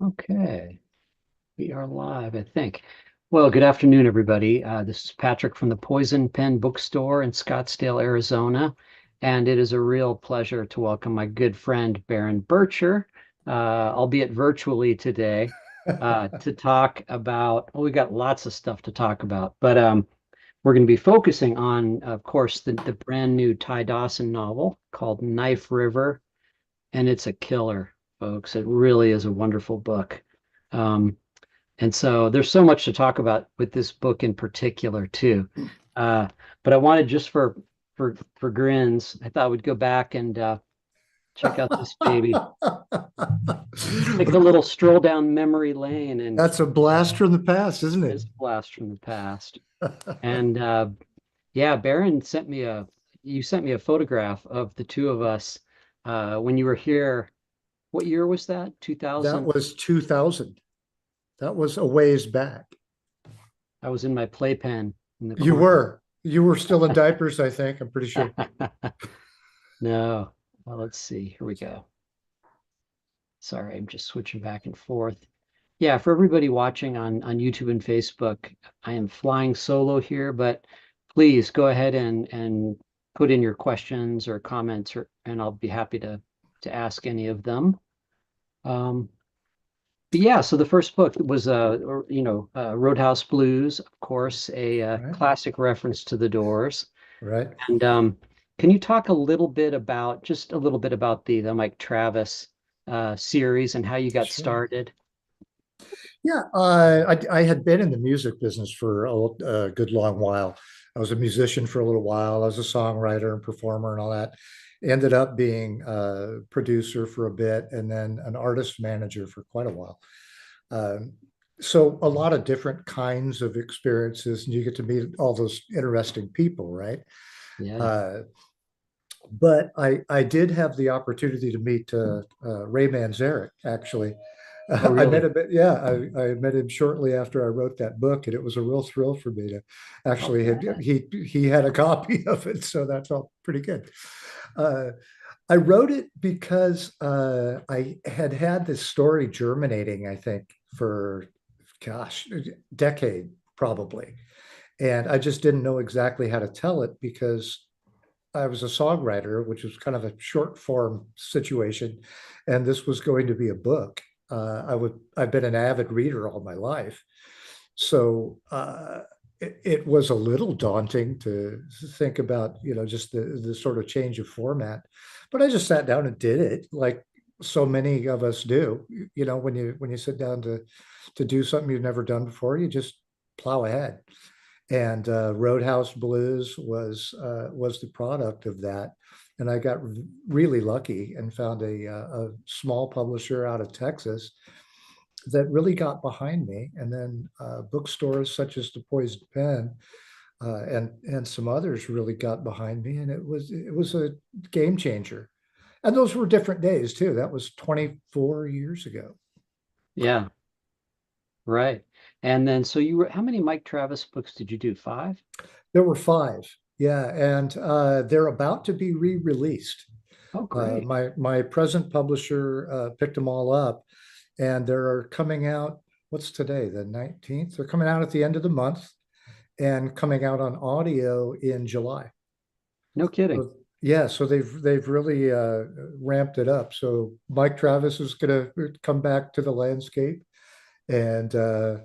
Okay, we are live, I think. Well, good afternoon, everybody. This is Patrick from the Poison Pen Bookstore in Scottsdale, Arizona, and it is a real pleasure to welcome my good friend Baron Birtcher, albeit virtually today, to talk about. Well, we got lots of stuff to talk about, but we're going to be focusing on, of course, the brand new Ty Dawson novel called Knife River, and it's a killer, folks. It really is a wonderful book. Um, and so there's so much to talk about with this book in particular too. Uh, but I wanted just for grins, I thought we'd go back and check out this baby. Take a little stroll down memory lane, and That's a blast from the past, isn't it's it? a blast from the past. And yeah, Baron sent me a you sent me a photograph of the two of us when you were here. What year was that? That 2000. was 2000. That was a ways back. I was in my playpen in the You corner. were. You were still in diapers, I think. I'm pretty sure. No. Well, let's see. Here we go. Sorry, I'm just switching back and forth. Yeah, for everybody watching on YouTube and Facebook, I am flying solo here, but please go ahead and put in your questions or comments, and I'll be happy to ask any of them. Um, but yeah, so the first book was Roadhouse Blues, of course, a Right. classic reference to the Doors. Right. And can you talk a little bit about just a little bit about the Mike Travis series and how you got Sure. started? Yeah. I had been in the music business for a good long while. I was a musician for a little while. I was a songwriter and performer and all that. Ended up being a producer for a bit and then an artist manager for quite a while. Um, so a lot of different kinds of experiences, and you get to meet all those interesting people, right? Yeah. Uh, but I did have the opportunity to meet Ray Manzarek, actually. Oh, I met really? him, yeah, I met him shortly after I wrote that book, and it was a real thrill for me to I'll actually had bet. he had a copy of it, so that felt pretty good. Uh, I wrote it because I had had this story germinating, I think, for gosh, a decade probably. And I just didn't know exactly how to tell it because I was a songwriter, which was kind of a short form situation, and this was going to be a book. I've been an avid reader all my life, so it was a little daunting to think about, just the sort of change of format. But I just sat down and did it, like so many of us do. When you sit down to do something you've never done before, you just plow ahead. And Roadhouse Blues was the product of that. And I got really lucky and found a small publisher out of Texas that really got behind me. And then bookstores such as the Poison Pen and some others really got behind me, and it was a game changer. And those were different days too. That was 24 years ago. Yeah, right. And then so you were how many Mike Travis books did you do? Five? There were five. Yeah, and they're about to be re-released. Oh, great. My present publisher picked them all up, and they're coming out. What's today? The 19th. They're coming out at the end of the month and coming out on audio in July. No kidding. So, yeah, so they've really ramped it up. So Mike Travis is going to come back to the landscape, and uh,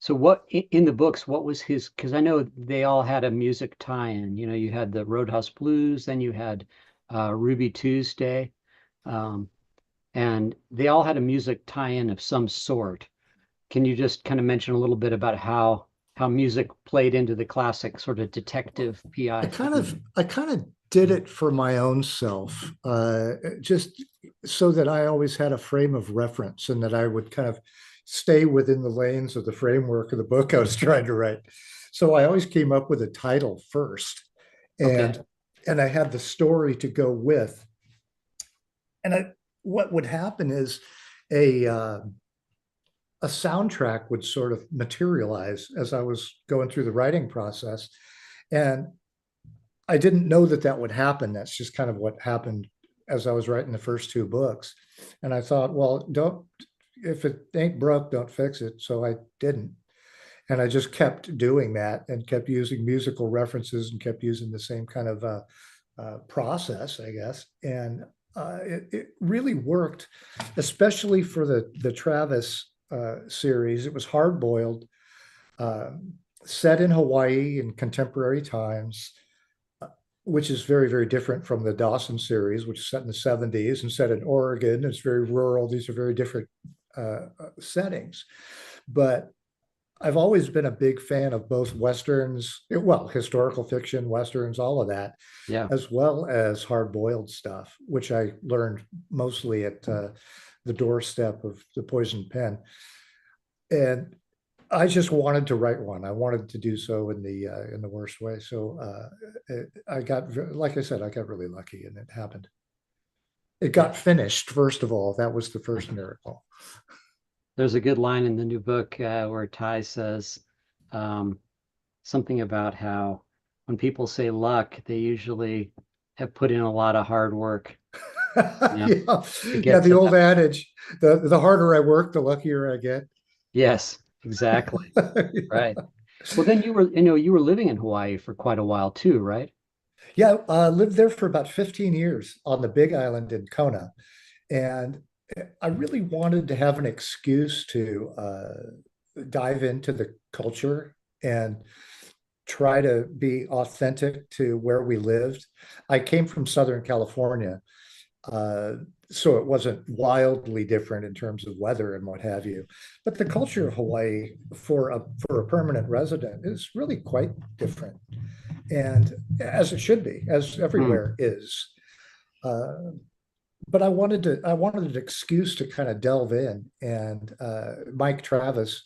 So what in the books, what was his, because I know they all had a music tie-in. You know, you had the Roadhouse Blues, then you had Ruby Tuesday, um, and they all had a music tie-in of some sort. Can you just kind of mention a little bit about how music played into the classic sort of detective I PI kind theme? of I kind of did it for my own self, just so that I always had a frame of reference and that I would kind of stay within the lanes of the framework of the book I was trying to write. So I always came up with a title first, Okay. and I had the story to go with. What would happen is a uh, a soundtrack would sort of materialize as I was going through the writing process, and I didn't know that that would happen. That's just kind of what happened as I was writing the first two books. And I thought, well, don't, if it ain't broke, don't fix it. So I didn't. And I just kept doing that and kept using musical references and kept using the same kind of process, I guess. And it really worked, especially for the Travis series. It was hard boiled, uh, set in Hawaii in contemporary times, which is very, very different from the Dawson series, which is set in the 70s and set in Oregon. It's very rural. These are very different settings. But I've always been a big fan of both Westerns, well, historical fiction, Westerns, all of that, Yeah. as well as hard-boiled stuff, which I learned mostly at the doorstep of the Poison Pen. And I just wanted to write one. I wanted to do so in the worst way. So I got, like I said, I got really lucky, and it happened. It got finished, first of all. That was the first miracle. There's a good line in the new book where Ty says um, something about how when people say luck, they usually have put in a lot of hard work, you know, Yeah, to yeah. get The to old that. adage: the harder I work, the luckier I get. Yes, exactly. Right. Yeah. Well, then you were living in Hawaii for quite a while too, right? Yeah, lived there for about 15 years on the Big Island in Kona. And I really wanted to have an excuse to dive into the culture and try to be authentic to where we lived. I came from Southern California, uh, so it wasn't wildly different in terms of weather and what have you. But the culture of Hawaii for a permanent resident is really quite different, and as it should be, as Hmm. everywhere is. Uh, but I wanted an excuse to kind of delve in. And Mike Travis,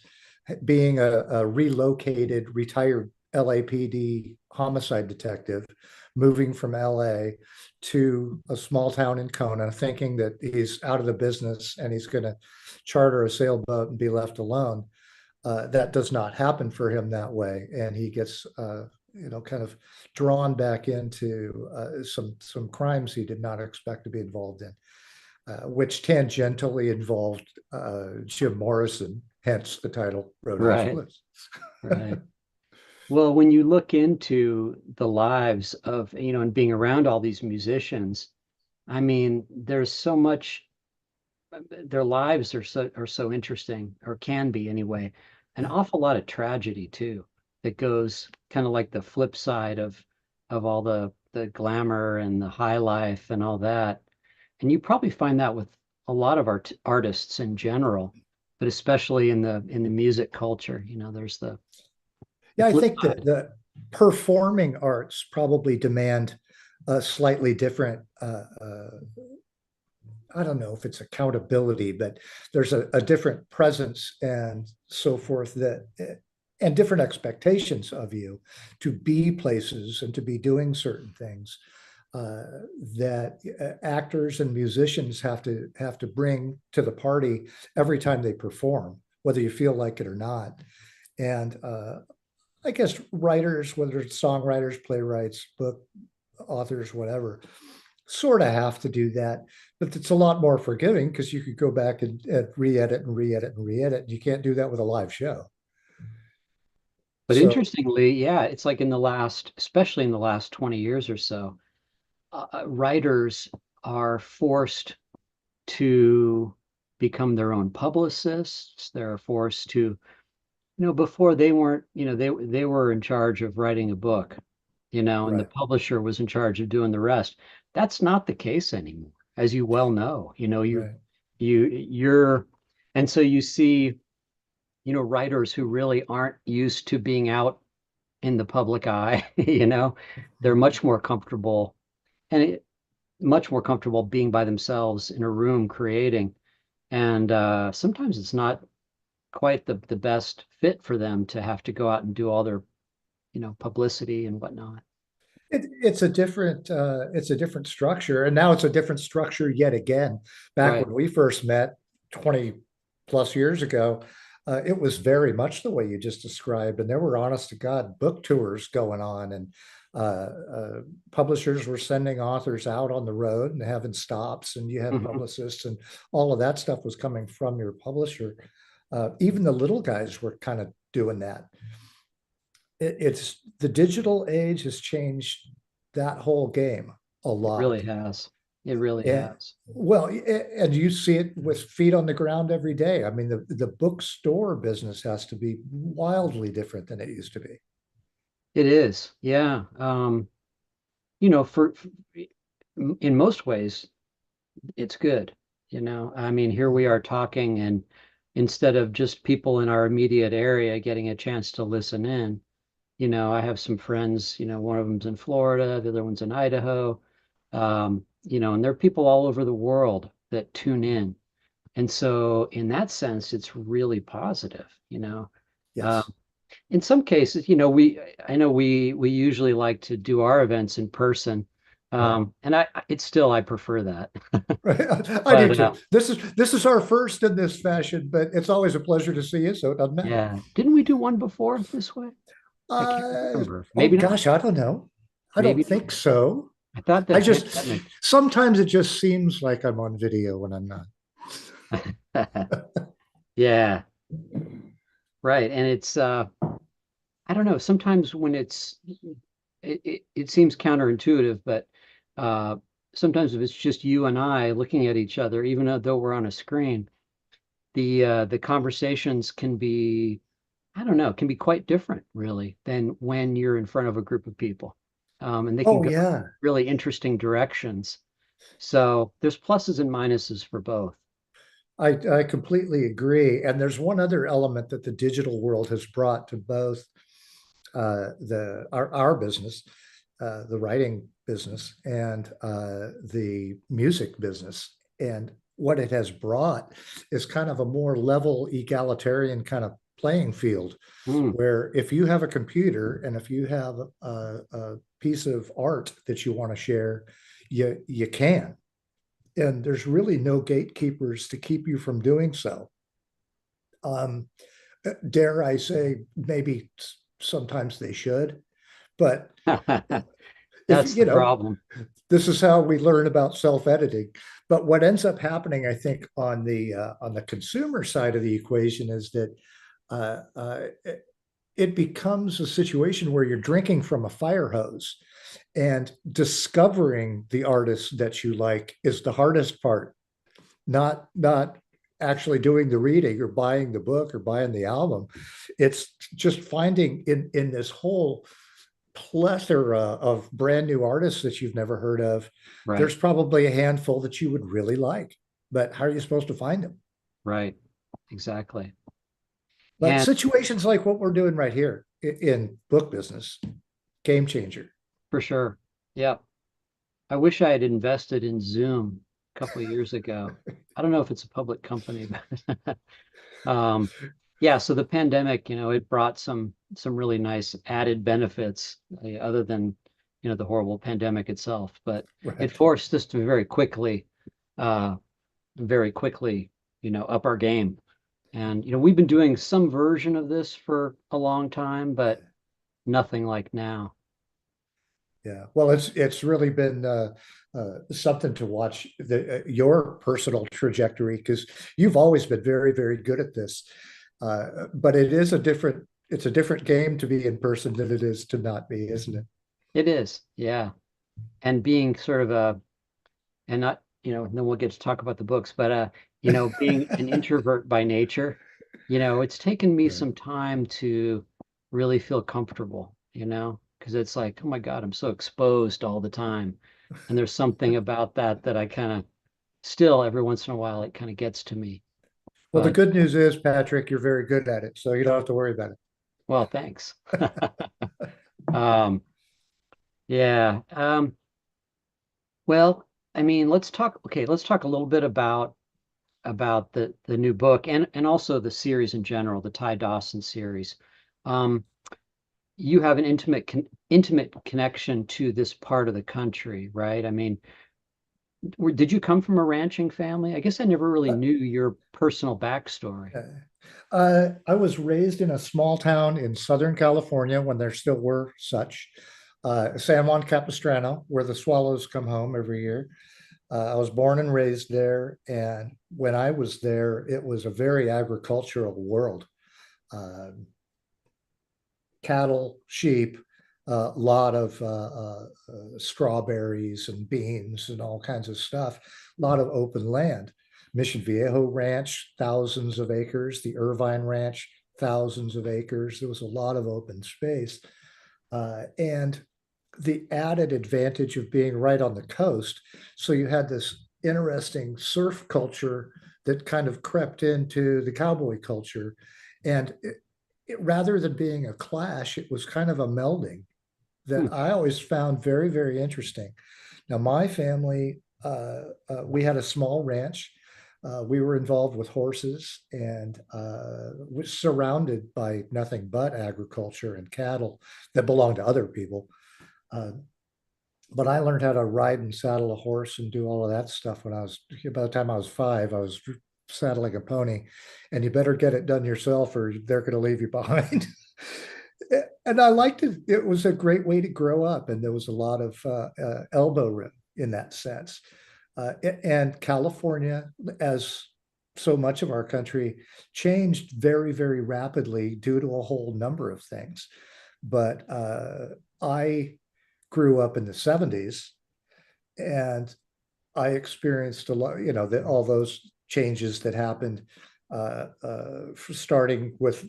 being a relocated, retired LAPD homicide detective, moving from LA to a small town in Kona, thinking that he's out of the business and he's going to charter a sailboat and be left alone. That does not happen for him that way, and he gets kind of drawn back into some crimes he did not expect to be involved in, which tangentially involved Jim Morrison, hence the title Roadhouse Right. Blues. Right. Well, when you look into the lives of, and being around all these musicians, I mean, there's so much, their lives are so interesting, or can be anyway. An Yeah. awful lot of tragedy too, that goes kind of like the flip side of all the glamour and the high life and all that. And you probably find that with a lot of artists in general, but especially in the music culture, there's the Yeah, I flip think that side. the performing arts probably demand a slightly different I don't know if it's accountability, but there's a different presence and so forth that and different expectations of you to be places and to be doing certain things uh, that actors and musicians have to bring to the party every time they perform, whether you feel like it or not. And I guess writers, whether it's songwriters, playwrights, book authors, whatever, sort of have to do that, but it's a lot more forgiving because you could go back and re-edit and re-edit and re-edit. You can't do that with a live show. But So interestingly, yeah, it's like especially in the last 20 years or so, writers are forced to become their own publicists. They're forced to, before they weren't, they were in charge of writing a book, and the right, publisher was in charge of doing the rest. That's not the case anymore, as you well know. right. You're, and so you see, writers who really aren't used to being out in the public eye, they're much more comfortable and much more comfortable being by themselves in a room creating. And sometimes it's not quite the best fit for them to have to go out and do all their, publicity and whatnot. It's a different structure, and now it's a different structure yet again. Back Right. when we first met 20 plus years ago, it was very much the way you just described, and there were honest to God book tours going on, and Publishers were sending authors out on the road and having stops, and you had Hmm. publicists, and all of that stuff was coming from your publisher. Even the little guys were kind of doing that. It's the digital age has changed that whole game a It really lot. has. It really And has. well, and you see it with feet on the ground every day. I mean, the bookstore business has to be wildly different than it used to be. It is. Yeah. For in most ways, it's good. I mean, here we are talking, and instead of just people in our immediate area getting a chance to listen in, I have some friends, one of them's in Florida, the other one's in Idaho, and there are people all over the world that tune in. And so in that sense, it's really positive, Yes. In some cases, I know we usually like to do our events in person. Right. And it's still, I prefer that. Right. I do But too. This is our first in this fashion, but it's always a pleasure to see you, so it doesn't matter. yeah, didn't we do one before this way? I can't remember. Oh Maybe not. gosh, I don't know. I don't Maybe not. think so. I thought the I just pandemic. sometimes it just seems like I'm on video when I'm not. Yeah, right. And it's I don't know, sometimes when it seems counterintuitive, but uh sometimes if it's just you and I looking at each other, even though we're on a screen, the conversations can be, I don't know, can be quite different really than when you're in front of a group of people. And they can Oh go in yeah, really interesting directions. So there's pluses and minuses for both. I completely agree. And there's one other element that the digital world has brought to both the our business, the writing business, and the music business. And what it has brought is kind of a more level, egalitarian kind of playing field, Mm, where if you have a computer and if you have a piece of art that you want to share, you can. And there's really no gatekeepers to keep you from doing so. Um, dare I say, maybe sometimes they should, but if that's the you know, problem. this is how we learn about self-editing. But what ends up happening, I think, on the consumer side of the equation is that uh, uh, it becomes a situation where you're drinking from a fire hose, and discovering the artist that you like is the hardest part, not actually doing the reading or buying the book or buying the album. It's just finding in this whole plethora of brand new artists that you've never heard of, Right, there's probably a handful that you would really like, but how are you supposed to find them? right. Exactly. But And situations like what we're doing right here in book business, game changer. for sure. Yeah. I wish I had invested in Zoom a couple of years ago. I don't know if it's a public company, but um, yeah, so the pandemic, it brought some really nice added benefits other than, the horrible pandemic itself, but it Right. forced us to uh, very quickly, up our game. And, we've been doing some version of this for a long time, but nothing like now. Yeah, well, it's really been something to watch your personal trajectory, because you've always been very, very good at this. But it's a different game to be in person than it is to not be, isn't it? It is, yeah. And being sort of and not, then we'll get to talk about the books, but being an introvert by nature, it's taken me Right. some time to really feel comfortable, because it's like, oh my God, I'm so exposed all the time. And there's something about that I kind of still every once in a while it kind of gets to me. Well, the But good news is, Patrick, you're very good at it, so you don't have to worry about well, thanks. Um, yeah. Well, I mean, let's talk a little bit about the new book and also the series in general, the Ty Dawson series. Um, you have an intimate connection to this part of the country, right? I mean, did you come from a ranching family? I guess I never really it. knew your personal backstory. I was raised in a small town in Southern California when there still were such. San Juan Capistrano, where the swallows come home every year. I was born and raised there, and when I was there, it was a very agricultural world. Uh, Cattle, sheep, a lot of strawberries and beans and all kinds of stuff, a lot of open land. Mission Viejo Ranch, thousands of acres. The Irvine Ranch, thousands of acres. There was a lot of open space. And the added advantage of being right on the coast. So you had this interesting surf culture that kind of crept into the cowboy culture. And rather than being a clash, it was kind of a melding Hmm. that I always found very, very interesting. Now, my family, we had a small ranch. We were involved with horses and was surrounded by nothing but agriculture and cattle that belonged to other people. Uh, but I learned how to ride and saddle a horse and do all of that stuff when I was, by the time I was 5, I was saddling a pony, and you better get it done yourself or they're going to leave you behind. And I liked it. It was a great way to grow up, and there was a lot of elbow room in that sense. And California, as so much of our country, changed very, very rapidly due to a whole number of things. But I grew up in the 70s, and I experienced a lot, all those changes that happened, starting with,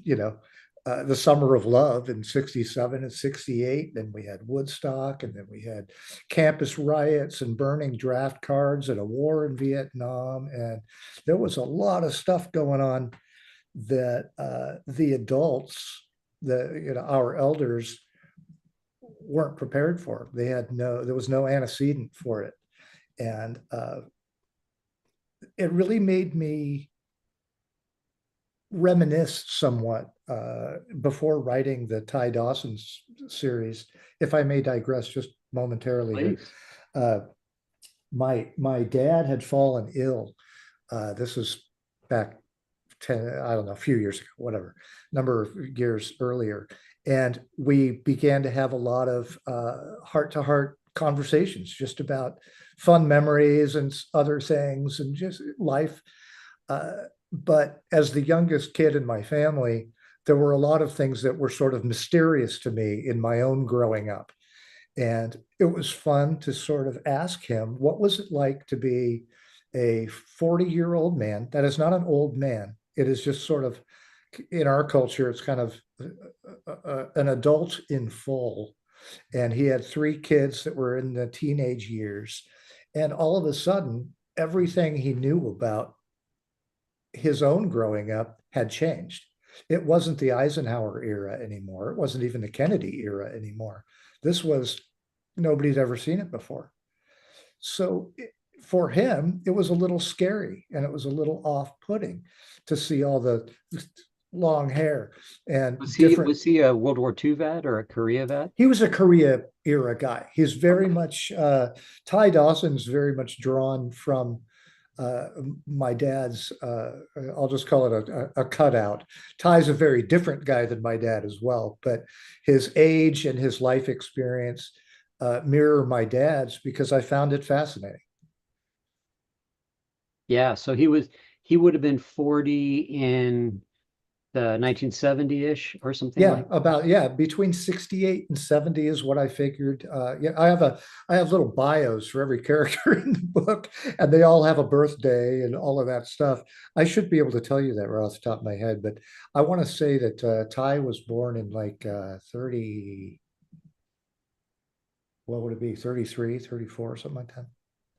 the Summer of Love in 67 and 68. Then we had Woodstock, and then we had campus riots and burning draft cards and a war in Vietnam. And there was a lot of stuff going on that the adults, our elders weren't prepared for. There was no antecedent for it. And it really made me reminisce somewhat before writing the Ty Dawson's series, if I may digress just momentarily here. Please. Uh, my dad had fallen ill. This was back 10, I don't know, a few years ago, whatever, number of years earlier. And we began to have a lot of heart-to-heart conversations just about fun memories and other things and just life. But as the youngest kid in my family, there were a lot of things that were sort of mysterious to me in my own growing up. And it was fun to sort of ask him, what was it like to be a 40-year-old man? That is not an old man. It is just sort of, in our culture, it's kind of an adult in full. And he had 3 kids that were in the teenage years. And all of a sudden, everything he knew about his own growing up had changed. It wasn't the Eisenhower era anymore. It wasn't even the Kennedy era anymore. This was, nobody's ever seen it before. So for him, it was a little scary and it was a little off-putting to see all the long hair and Was he different. was he a World War II vet or a Korea vet? He was a Korea era guy. He's very much, Ty Dawson's very much drawn from uh, my dad's, I'll just call it a cutout. Ty's a very different guy than my dad as well, but his age and his life experience mirror my dad's because I found it fascinating. Yeah, so he would have been 40 in the 1970-ish or something Yeah, like that. about, yeah, between 68 and 70 is what I figured. Yeah, I have little bios for every character in the book, and they all have a birthday and all of that stuff. I should be able to tell you that right off the top of my head, but I want to say that Ty was born in like 30, what would it be? 33, 34, something like that.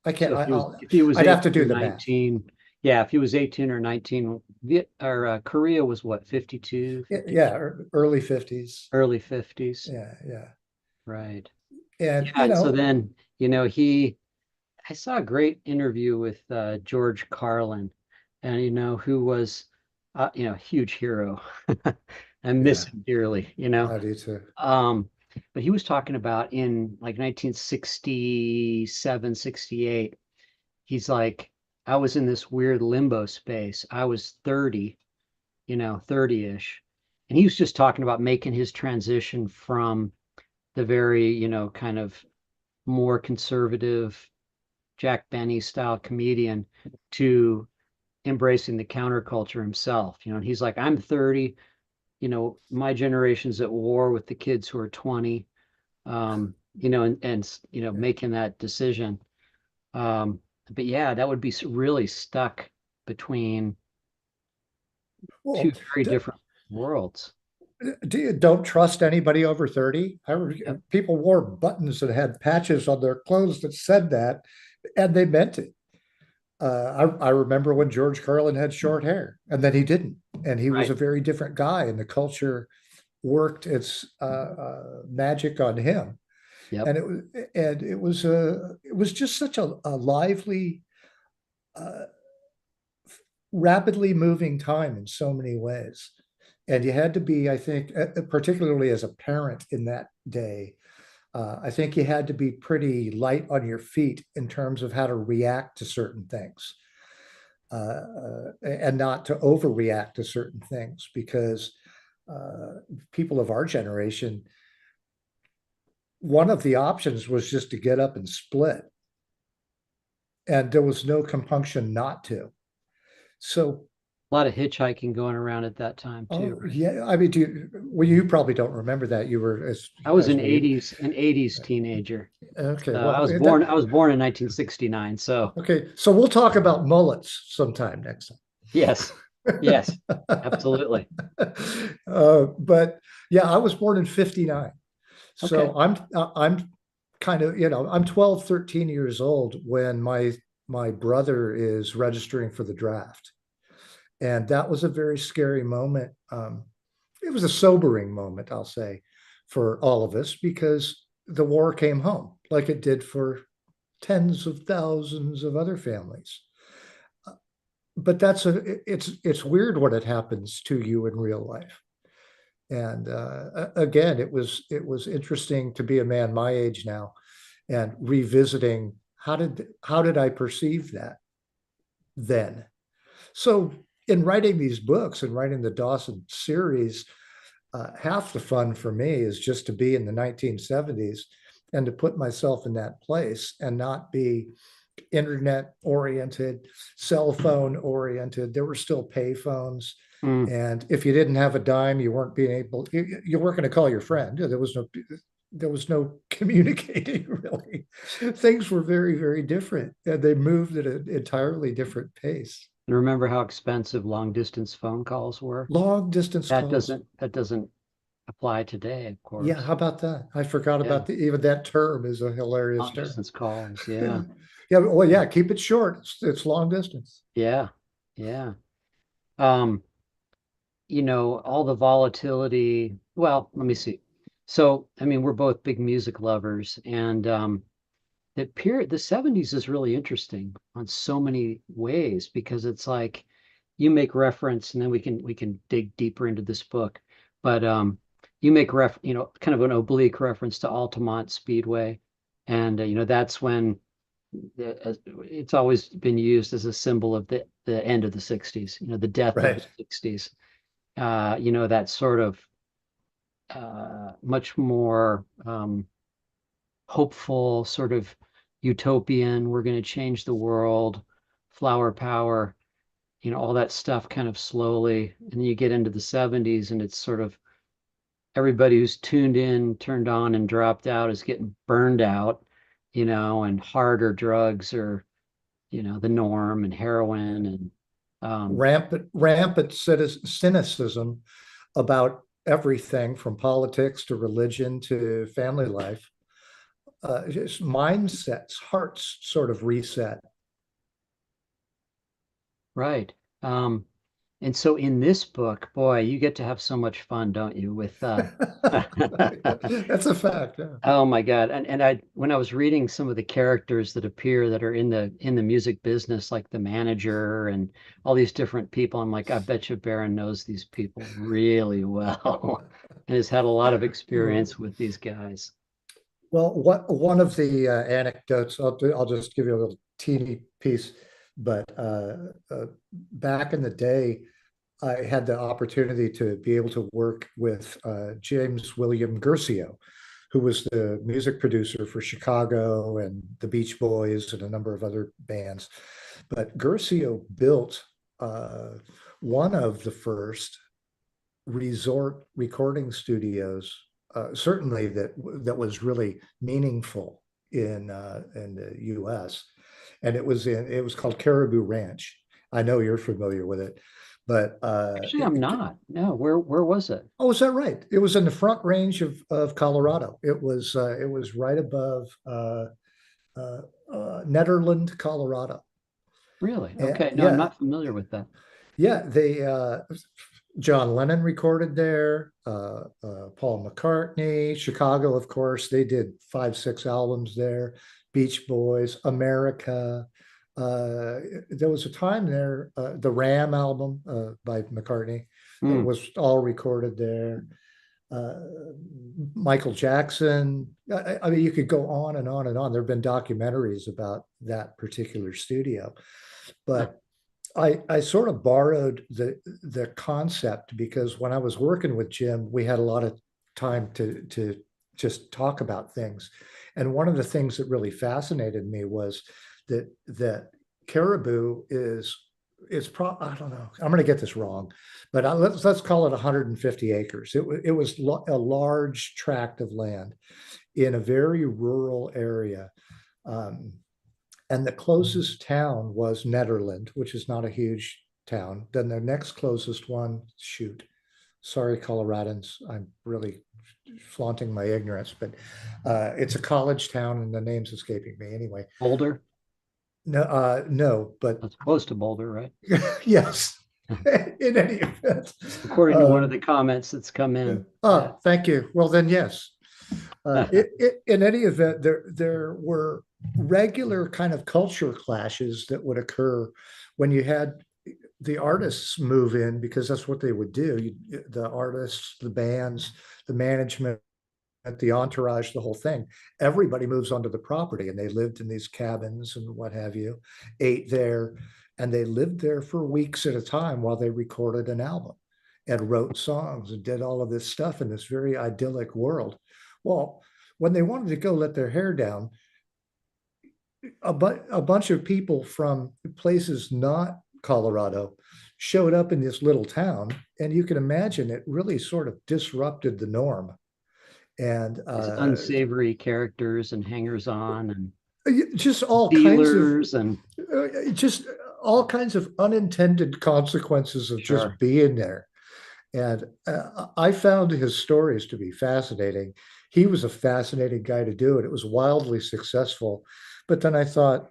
I So can't, if he was I'd have to 18 do or the math. 19, yeah, if he was 18 or 19, Viet or Korea was what, 52, Yeah, 53, early 50s. early 50s. Yeah, yeah. Right. And, Yeah, and so then, I saw a great interview with George Carlin, and who was a huge hero. I miss yeah, him dearly. I do too. Um, but he was talking about in like 1967, 68. He's like, I was in this weird limbo space. I was 30, 30-ish. And he was just talking about making his transition from the very, kind of more conservative Jack Benny style comedian to embracing the counterculture himself. And he's like, I'm 30, my generation's at war with the kids who are 20, and making that decision. Um, but yeah, that would be really stuck between two Well, very different worlds. do you don't trust anybody over 30? Yep. People wore buttons that had patches on their clothes that said that, and they meant it. I remember when George Carlin had short hair, and then he didn't, and he was Right. a very different guy, and the culture worked its magic on him, Yep. and it was just such a lively, uh, rapidly moving time in so many ways. And you had to be, I think, particularly as a parent in that day, I think you had to be pretty light on your feet in terms of how to react to certain things, and not to overreact to certain things, because people of our generation, one of the options was just to get up and split, and there was no compunction not to. So, A lot of hitchhiking going around at that time too, oh right? yeah, I mean, well, you probably don't remember that. You were I was as we. an 80s teenager. Okay, So well, I was born in 1969. So okay, so we'll talk about mullets sometime next yes, time. yes, absolutely. But yeah, I was born in 59. Okay. So I'm kind of, I'm 12, 13 years old when my brother is registering for the draft. And that was a very scary moment. It was a sobering moment, I'll say, for all of us, because the war came home like it did for tens of thousands of other families. But it's weird when it happens to you in real life. And again, it was interesting to be a man my age now and revisiting how did I perceive that then. So in writing these books and writing the Dawson series, half the fun for me is just to be in the 1970s and to put myself in that place and not be internet oriented, cell phone oriented. There were still pay phones. Mm. And if you didn't have a dime, you weren't going to call your friend. There was no communicating really. Things were very, very different. And they moved at an entirely different pace. And remember how expensive long distance phone calls were? Long distance calls. That doesn't apply today, of Yeah, how course. about that? I forgot Yeah. about even that term is a hilarious Long term. distance calls. Yeah. Yeah, well, yeah, keep it short. It's long distance. Yeah. Yeah. Um, all the volatility. Well, let me see. So, I mean, we're both big music lovers, and the 70s is really interesting on so many ways because it's like you make reference, and then we can dig deeper into this book, but you make kind of an oblique reference to Altamont Speedway, and that's when it's always been used as a symbol of the end of the 60s, the death of the Right. 60s. That sort of much more hopeful, sort of utopian, we're going to change the world, flower power, all that stuff kind of slowly. And then you get into the 70s and it's sort of everybody who's tuned in, turned on, and dropped out is getting burned out, and harder drugs are, the norm, and heroin and Rampant cynicism about everything from politics to religion to family life. Just mindsets, hearts sort of reset. right. Um, and so in this book, boy, you get to have so much fun, don't you, with That's a fact. Yeah. oh my God. And I when I was reading some of the characters that appear that are in the music business, like the manager and all these different people, I'm like, I bet you Baron knows these people really well and has had a lot of experience with these guys. Well, one of the anecdotes, I'll just give you a little teeny piece, but back in the day, I had the opportunity to be able to work with James William Guercio, who was the music producer for Chicago and the Beach Boys and a number of other bands. But Gercio built uh, one of the first resort recording studios, certainly that was really meaningful in the U.S. And it was called Caribou Ranch. I know you're familiar with it, but Actually, I'm not. No, where was it? oh, is that right? It was in the Front Range of Colorado. It was right above uh, Nederland, Colorado. Really? And Okay. No, I'm yeah, not familiar with that. yeah, they John Lennon recorded there, Paul McCartney, Chicago, of course. They did 5, 6 albums there. Beach Boys, America. There was a time there, the Ram album by McCartney Hmm. was all recorded there. Uh, Michael Jackson. I mean, you could go on and on and on. There have been documentaries about that particular studio, Huh. but I sort of borrowed the concept because when I was working with Jim, we had a lot of time to just talk about things. And one of the things that really fascinated me was that Caribou is I don't know, I'm going to get this wrong, but let's call it 150 acres. It was a large tract of land in a very rural area. Um, and the closest town was Nederland, which is not a huge town. Then the next closest one, shoot, sorry, Coloradans, I'm really flaunting my ignorance, but it's a college town, and the name's escaping me anyway. Boulder? No, no, but That's close to Boulder, right? yes. In any event, According to one uh, of the comments that's come in. Yeah. thank you. Well, then, yes. In any event, there were regular kind of culture clashes that would occur when you had the artists move in because that's what they would do. The artists, the bands, the management, the entourage, the whole thing. Everybody moves onto the property, and they lived in these cabins and what have you, ate there, and they lived there for weeks at a time while they recorded an album and wrote songs and did all of this stuff in this very idyllic world. Well, when they wanted to go let their hair down, a bunch of people from places not Colorado showed up in this little town, and you can imagine it really sort of disrupted the norm. And These unsavory characters and hangers-on and just all kinds of dealers and just all kinds of unintended consequences of just sure. being there. And I found his stories to be fascinating. He was a fascinating guy to do it. It was wildly successful. But then I thought,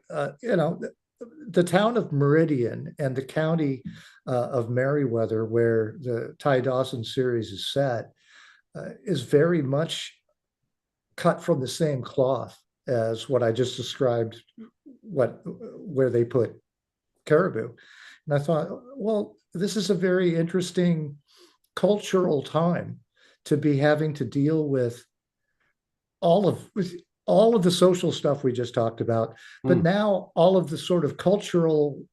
the town of Meridian and the county of Meriwether, where the Ty Dawson series is set, is very much cut from the same cloth as what I just described, where they put Caribou. And I thought, well, this is a very interesting cultural time to be having to deal with all of all of the social stuff we just talked about, but Hmm. now all of the sort of cultural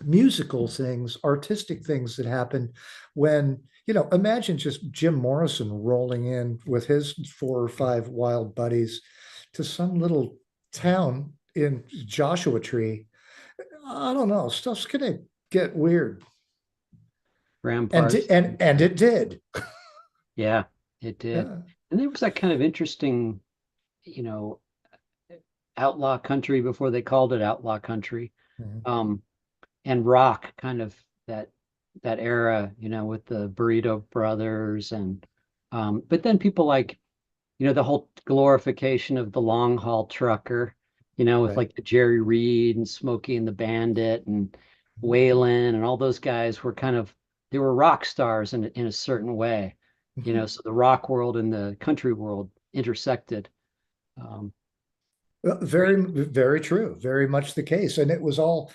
musical things, artistic things that happen when, imagine just Jim Morrison rolling in with his 4 or 5 wild buddies to some little town in Joshua Tree. I don't know, stuff's gonna get weird. And Ramparts. and it did. Yeah, it did. Yeah. And there was that kind of interesting, you know, outlaw country before they called it outlaw country. Mhm. Um, and rock kind of that that era, with the Burrito Brothers and but then people like, the whole glorification of the long haul trucker, with Right. like the Jerry Reed and Smokey and the Bandit and Waylon and all those guys were kind of they were rock stars in a certain way, Mhm. so the rock world and the country world intersected. Um, Very, very true. Very much the case. And it was all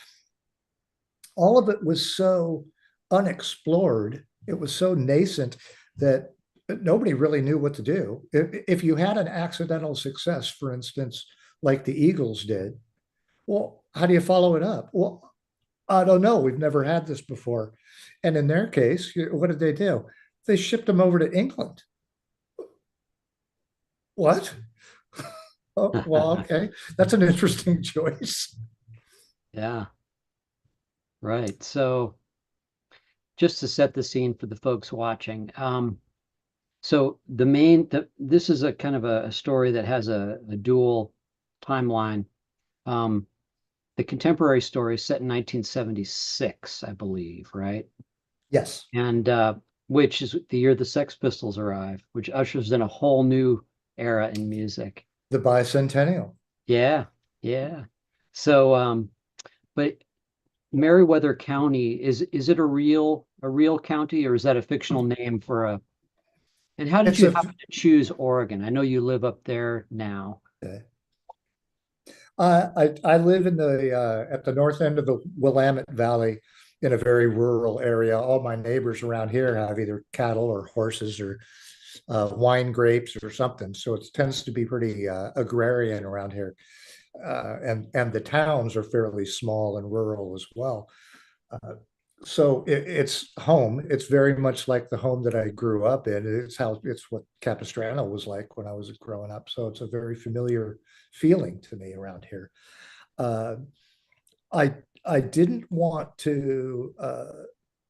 of it was so unexplored. It was so nascent that nobody really knew what to do. If you had an accidental success, for instance, like the Eagles did, well, how do you follow it up? Well, I don't know. We've never had this before. And in their case, what did they do? They shipped them over to England. What? Oh, well, okay. That's an interesting choice. Yeah, right. So just to set the scene for the folks watching, so this is a kind of a story that has a dual timeline. Um, the contemporary story is set in 1976, I believe, right? Yes, And which is the year the Sex Pistols arrive, which ushers in a whole new era in music. the bicentennial. Yeah, yeah. So, but Meriwether County is it a real county, or is that a fictional name for a? And how did It's you a happen to choose Oregon? I know you live up there now. I live in the at the north end of the Willamette Valley in a very rural area. All my neighbors around here have either cattle or horses or wine grapes or something. So it tends to be pretty agrarian around here. And the towns are fairly small and rural as well. Uh, so it's home. It's very much like the home that I grew up in. It's what Capistrano was like when I was growing up. So it's a very familiar feeling to me around here. Uh, I I didn't want to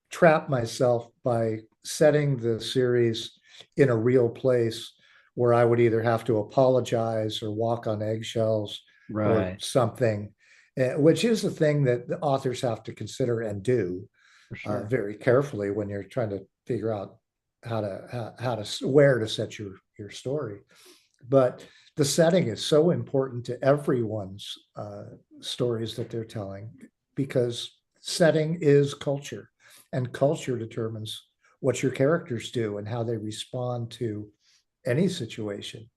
trap myself by setting the series in a real place where I would either have to apologize or walk on eggshells or Right, something, which is the thing that the authors have to consider and do for sure. very carefully when you're trying to figure out how to where to set your story. But the setting is so important to everyone's stories that they're telling because setting is culture, and culture determines what your characters do and how they respond to any situation.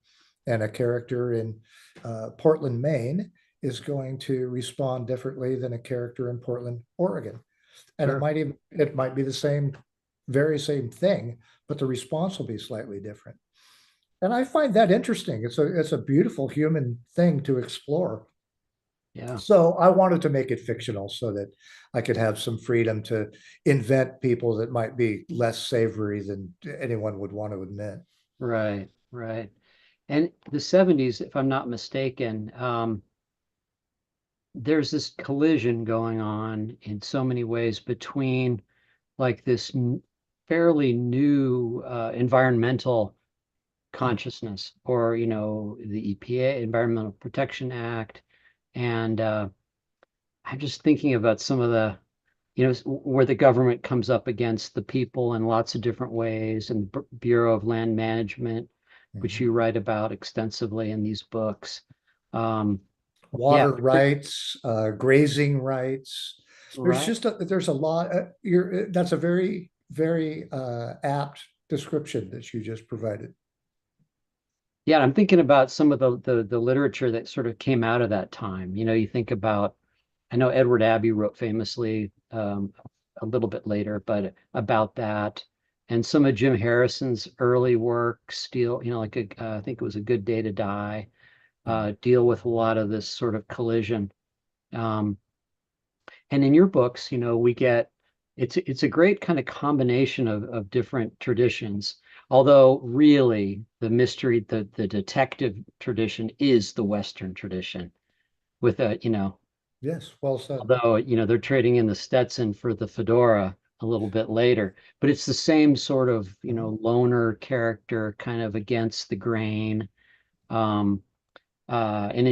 And a character in Portland, Maine is going to respond differently than a character in Portland, Oregon. And Sure. it might be the same, very same thing, but the response will be slightly different. And I find that interesting. It's a beautiful human thing to explore. Yeah. So I wanted to make it fictional so that I could have some freedom to invent people that might be less savory than anyone would want to admit. Right, right. And the 70s, if I'm not mistaken, there's this collision going on in so many ways between like this fairly new environmental consciousness, or the EPA, Environmental Protection Act, and I'm just thinking about some of the where the government comes up against the people in lots of different ways, and the Bureau of Land Management, which Mhm. you write about extensively in these books. Um, yeah, Water rights, grazing rights. right. There's a lot. That's a very apt description that you just provided. Yeah, I'm thinking about some of the literature that sort of came out of that time. You think about, I know Edward Abbey wrote famously a little bit later, but about that, and some of Jim Harrison's early work, Steel, like I think it was A Good Day to Die, Mhm. deal with a lot of this sort of collision. Um, and in your books, we get it's a great kind of combination of different traditions. Although really the mystery, the detective tradition is the Western tradition with Yes, well said. although they're trading in the Stetson for the fedora a little bit later, but it's the same sort of Mhm. loner character kind of against the grain. Um, and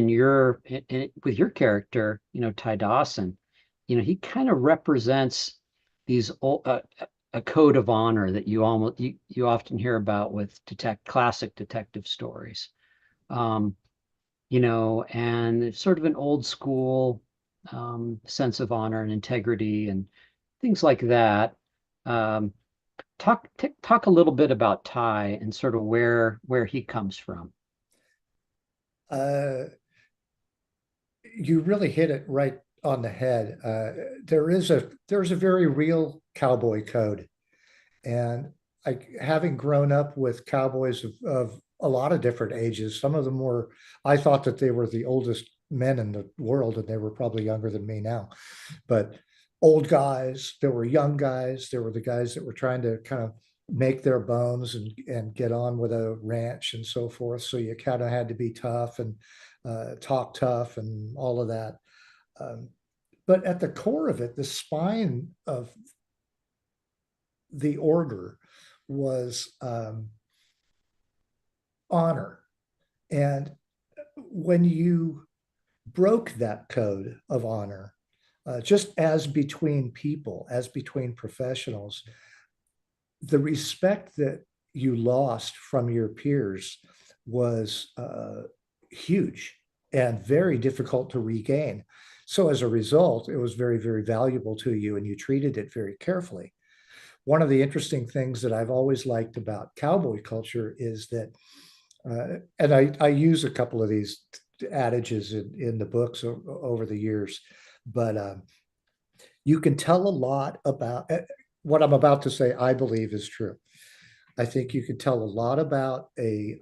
with your character, Ty Dawson, he kind of represents these a code of honor that you often hear about with classic detective stories. Um, and it's sort of an old school sense of honor and integrity and things like that. Um, talk a little bit about Ty and sort of where he comes from. Uh, you really hit it right on the head. There's a very real cowboy code, and having grown up with cowboys of a lot of different ages, some of them were. I thought that they were the oldest men in the world, and they were probably younger than me now. But old guys, there were young guys, there were the guys that were trying to kind of make their bones and get on with a ranch and so forth. So you kind of had to be tough and talk tough and all of that. Um, but at the core of it, the spine of the order was honor. And when you broke that code of honor, just as between people, as between professionals, the respect that you lost from your peers was huge and very difficult to regain. So as a result, it was very, very valuable to you and you treated it very carefully. One of the interesting things that I've always liked about cowboy culture is that, and I use a couple of these adages in the books over the years, but you can tell a lot about what I'm about to say, I believe is true. I think you could tell a lot about a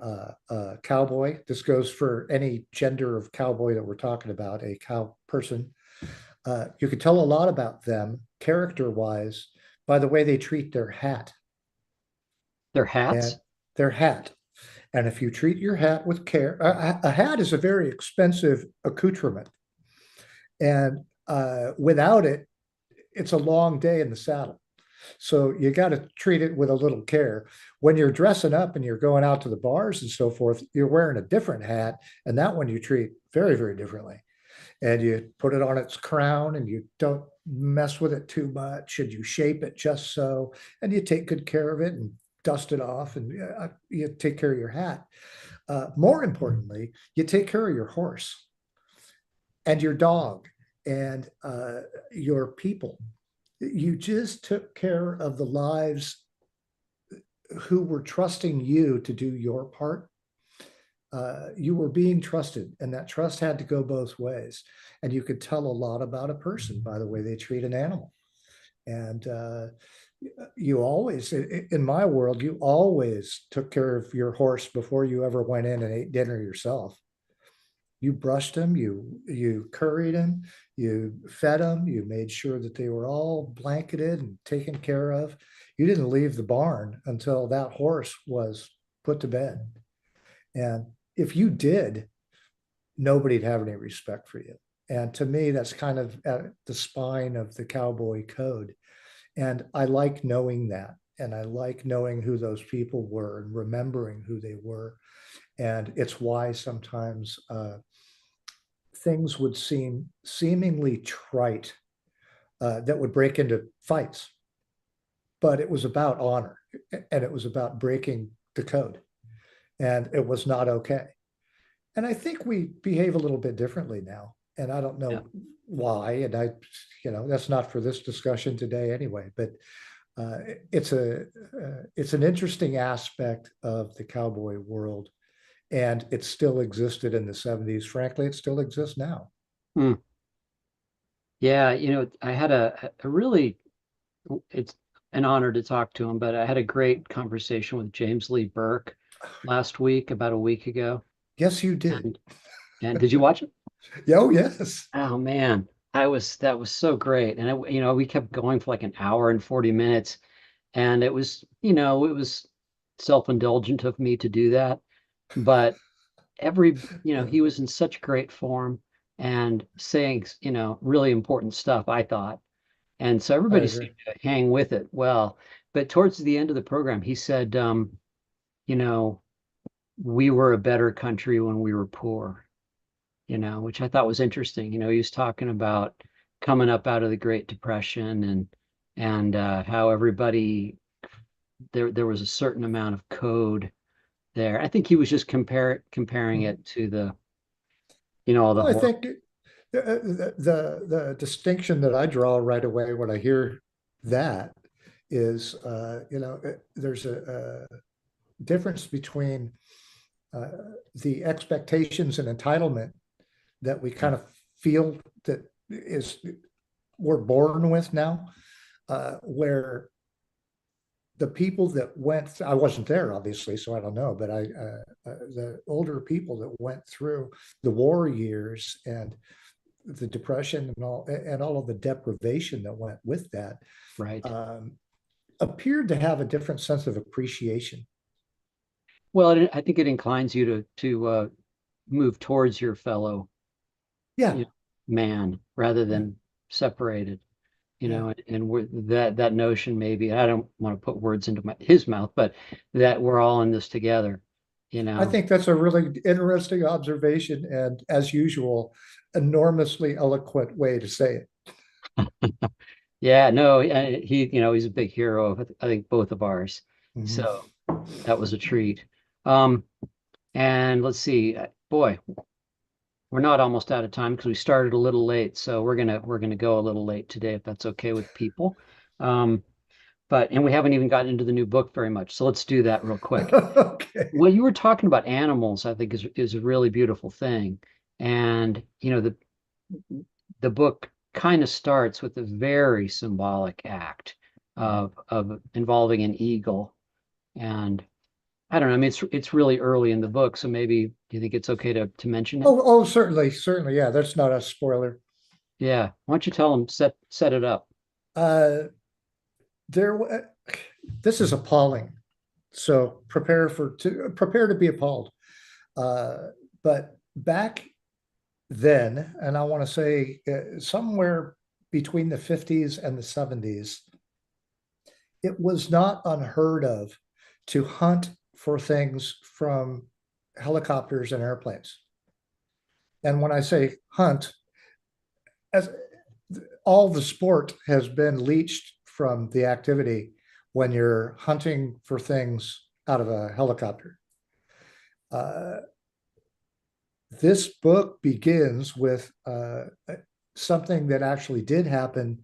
cowboy. This goes for any gender of cowboy that we're talking about, a cow person. You could tell a lot about them character wise by the way they treat their hat Their and hats? their hat. And if you treat your hat with care, a hat is a very expensive accoutrement. And without it, it's a long day in the saddle. So you got to treat it with a little care. When you're dressing up and you're going out to the bars and so forth, you're wearing a different hat, and that one you treat very, very differently. And you put it on its crown, and you don't mess with it too much, and you shape it just so, and you take good care of it and dust it off, and you take care of your hat. More importantly, you take care of your horse and your dog and your people. You just took care of the lives who were trusting you to do your part. You were being trusted, and that trust had to go both ways. And you could tell a lot about a person by the way they treat an animal. And you always, in my world, you always took care of your horse before you ever went in and ate dinner yourself. You brushed them, you curried them, you fed them, you made sure that they were all blanketed and taken care of. You didn't leave the barn until that horse was put to bed. And if you did, nobody'd have any respect for you. And to me, that's kind of at the spine of the cowboy code. And I like knowing that. And I like knowing who those people were and remembering who they were. And it's why sometimes things would seem seemingly trite that would break into fights, but it was about honor and it was about breaking the code, and it was not okay. And I think we behave a little bit differently now, and I don't Yeah. know why. And that's not for this discussion today anyway. But uh, it's it's an interesting aspect of the cowboy world, and it still existed in the '70s. Frankly, it still exists now. Hmm. Yeah, I had a really, it's an honor to talk to him, but I had a great conversation with James Lee Burke last week, about a week ago. Yes, you did. And and did you watch it? Oh, yes. Oh man, that was so great. And we kept going for like an hour and 40 minutes. And it was self-indulgent of me to do that. But he was in such great form and saying, really important stuff, I thought. And so I everybody agree. seemed to hang with it well. But towards the end of the program, he said, you know, we were a better country when we were poor, which I thought was interesting. He was talking about coming up out of the Great Depression and how everybody there was a certain amount of code there. I think he was just comparing Mhm. it to all the Well, I horror. think the distinction that I draw right away when I hear that is, there's a difference between uh, the expectations and entitlement that we Yeah, kind of feel that is we're born with now, where the people that went, I wasn't there obviously, so I don't know, but the older people that went through the war years and the depression and all of the deprivation that went with that, right. um, appeared to have a different sense of appreciation. Well, I think it inclines you to move towards your fellow, Yeah, you know, man rather yeah, than separated. yeah. And that notion maybe, I don't want to put words into his mouth, but that we're all in this together, you I know. think that's a really interesting observation, and as usual, enormously eloquent way to say it. Yeah, no, he's a big hero of, I think, both of ours. Mhm. So that was a treat. Um, and let's see, boy, we're not almost out of time because we started a little late, so we're gonna go a little late today if that's okay with people. Um, and we haven't even gotten into the new book very much, so let's do that real quick. Okay. What you were talking about animals, I think is a really beautiful thing. And the book kind of starts with a very symbolic act Mhm. of involving an eagle. And I don't know, I mean it's really early in the book, so maybe do you think it's okay to mention it? Oh, certainly, certainly. Yeah, that's not a spoiler. Yeah. Why don't you tell them set it up? Uh, there, this is appalling. So prepare to be appalled. Uh, but back then, and I want to say somewhere between the 50s and the 70s, it was not unheard of to hunt for things from helicopters and airplanes. And when I say hunt, as all the sport has been leached from the activity when you're hunting for things out of a helicopter. Uh, this book begins with something that actually did happen,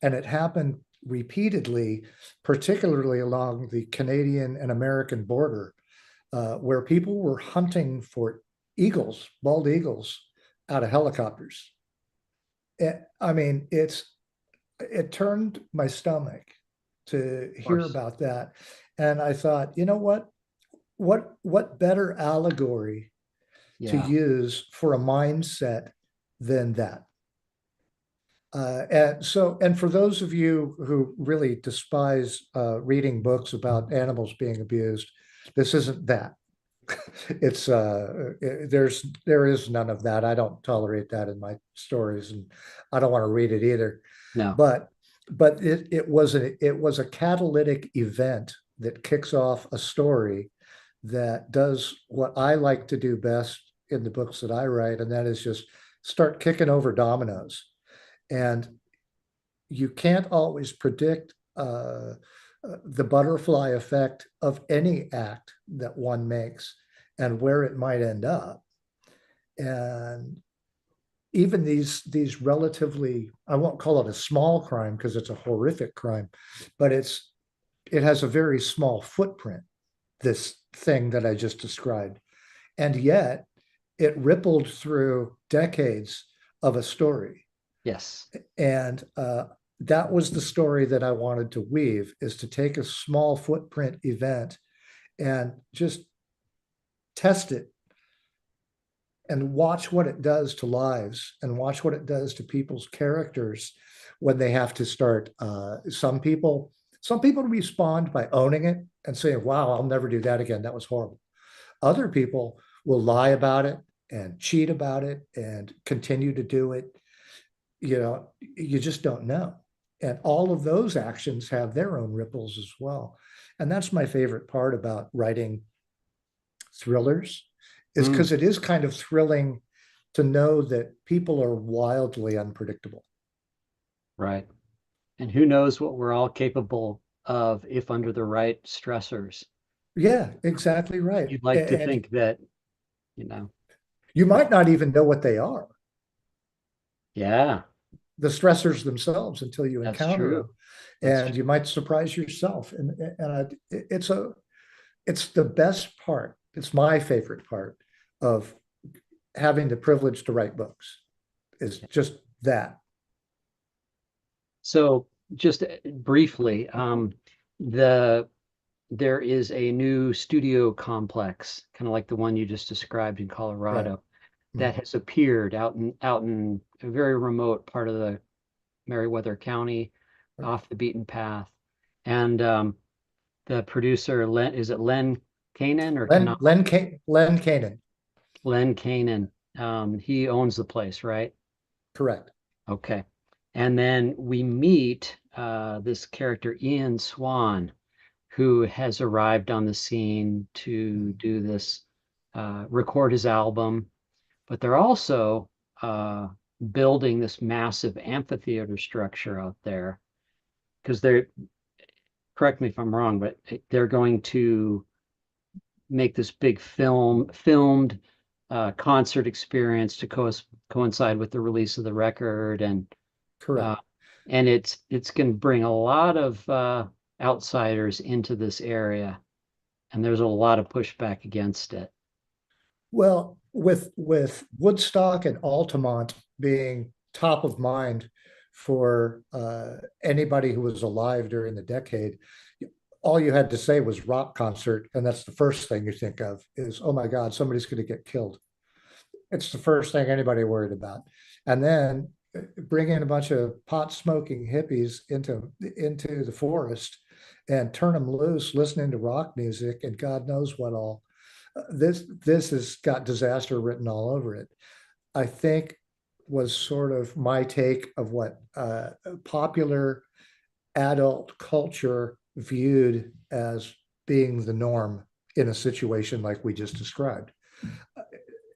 and it happened repeatedly, particularly along the Canadian and American border, where people were hunting for eagles, bald eagles, out of helicopters. I mean, it turned my stomach to Of hear course. about that, and I thought, you know what? What better allegory to Yeah. use for a mindset than that? And for those of you who really despise reading books about animals being abused, this isn't that. It's there is none of that. I don't tolerate that in my stories, and I don't want to read it either. No. But it was a catalytic event that kicks off a story that does what I like to do best in the books that I write, and that is just start kicking over dominoes. And you can't always predict the butterfly effect of any act that one makes and where it might end up. And even these relatively, I won't call it a small crime because it's a horrific crime, but it has a very small footprint, this thing that I just described. And yet it rippled through decades of a story. Yes. And that was the story that I wanted to weave, is to take a small footprint event and just test it and watch what it does to lives and watch what it does to people's characters when they have to start. Some people respond by owning it and saying, wow, I'll never do that again. That was horrible. Other people will lie about it and cheat about it and continue to do it. You just don't know. And all of those actions have their own ripples as well. And that's my favorite part about writing thrillers, is Mm, because it is kind of thrilling to know that people are wildly unpredictable. right. And who knows what we're all capable of if under the right stressors. Yeah, exactly right. You'd like to And think that, you know, you but might not even know what they are, yeah, the stressors themselves, until you that's encounter true. them. That's And true. you might surprise yourself. It's the best part. It's my favorite part of having the privilege to write books, is just that. So just briefly, the there is a new studio complex, kind of like the one you just described in Right. Colorado, that Mhm. has appeared out in a very remote part of the Meriwether County, Right. off the beaten path. And the producer, Len, is it Len Kanan or Kanan? Len Kanan. Len Kanan. He owns the place, right? Correct. Okay. And then we meet this character, Ian Swan, who has arrived on the scene to do this, record his album. But they're also building this massive amphitheater structure out there because correct me if I'm wrong, but they're going to make this big filmed concert experience to coincide with the release of the record, uh, Correct. and it's going to bring a lot of outsiders into this area, and there's a lot of pushback against it. Well, with Woodstock and Altamont being top of mind for anybody who was alive during the decade, all you had to say was rock concert, and that's the first thing you think of is, oh my God, somebody's going to get killed. It's the first thing anybody worried about. And then bring in a bunch of pot smoking hippies into the forest and turn them loose listening to rock music and God knows what all. This has got disaster written all over it. I think was sort of my take of what popular adult culture viewed as being the norm in a situation like we just described.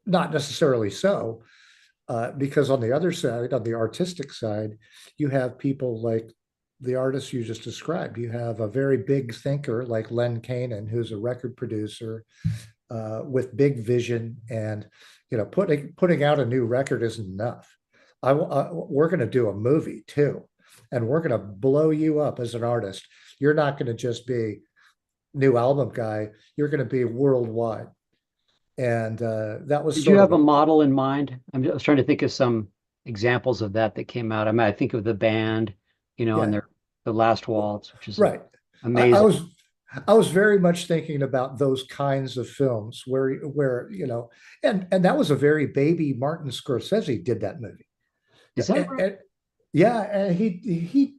Not necessarily so, because on the other side, on the artistic side, you have people like the artists you just described. You have a very big thinker like Len Kanan, who's a record producer with big vision, and putting out a new record isn't enough. We're going to do a movie too, and we're going to blow you up as an artist. You're not going to just be new album guy. You're going to be worldwide. And that was Did you sort have of a model in mind? I was trying to think of some examples of that came out. I mean, I think of the band, and yeah, the Last Waltz, which is right. I amazing. was very much thinking about those kinds of films where and that was a very baby Martin Scorsese did that movie. Is that right? Yeah, and he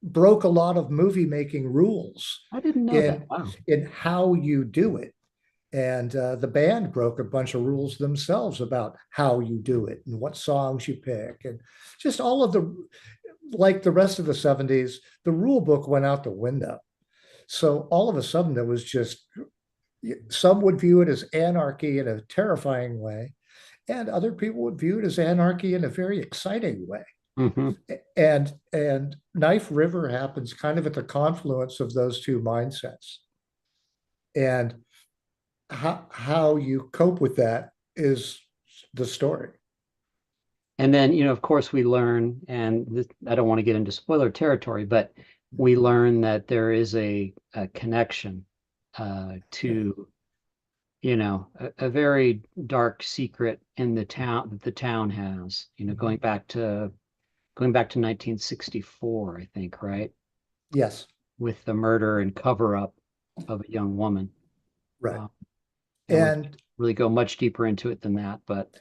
broke a lot of movie making rules I didn't know that. in Wow. how you do it. And the band broke a bunch of rules themselves about how you do it and what songs you pick, and just all of like the rest of the 70s, the rule book went out the window. So all of a sudden, there was just some would view it as anarchy in a terrifying way, and other people would view it as anarchy in a very exciting way. Hmm. And Knife River happens kind of at the confluence of those two mindsets. And how you cope with that is the story. And then, of course, we learn, and I don't want to get into spoiler territory, but we learn that there is a connection to, a very dark secret in the town that the town has, going back to 1964, I think, right? Yes, With the murder and cover up of a young woman. right. Uh, and we And really go much deeper into it than that, but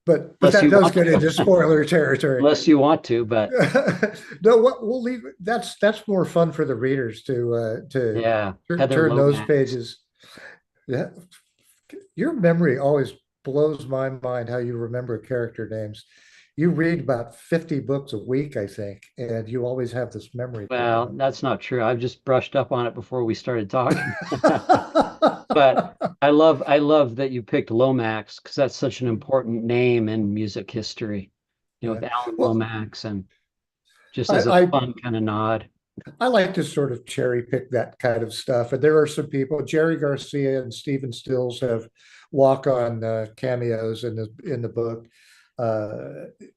but unless that you does want get into to, spoiler territory. unless you want to, but No, what we'll leave. That's more fun for the readers to yeah, Heather turn those Lomax. pages. Yeah, your memory always blows my mind how you remember character names. You read about 50 books a week, I think, and you always have this memory Well, picking that's not true. I've just brushed up on it before we started talking. But up. I love that you picked Lomax because that's such an important name in music history, Yeah. with Alan Well, Lomax, and just I, as a I fun kind of nod. I like to sort of cherry pick that kind of stuff. And there are some people, Jerry Garcia and Stephen Stills have walk-on cameos in the book.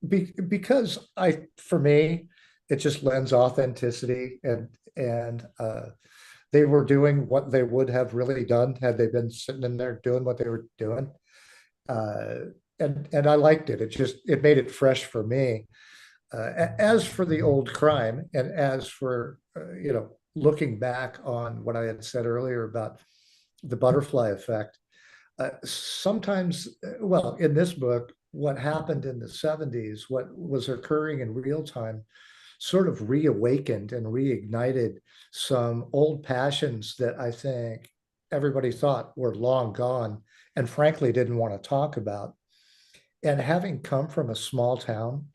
Because for me, it just lends authenticity, and they were doing what they would have really done had they been sitting in there doing what they were doing. Uh, and I liked it. It made it fresh for me. As for the old crime, and as for looking back on what I had said earlier about the butterfly effect, sometimes, well, in this book, what happened in the 70s, what was occurring in real time, sort of reawakened and reignited some old passions that I think everybody thought were long gone and frankly didn't want to talk about. And having come from a small town,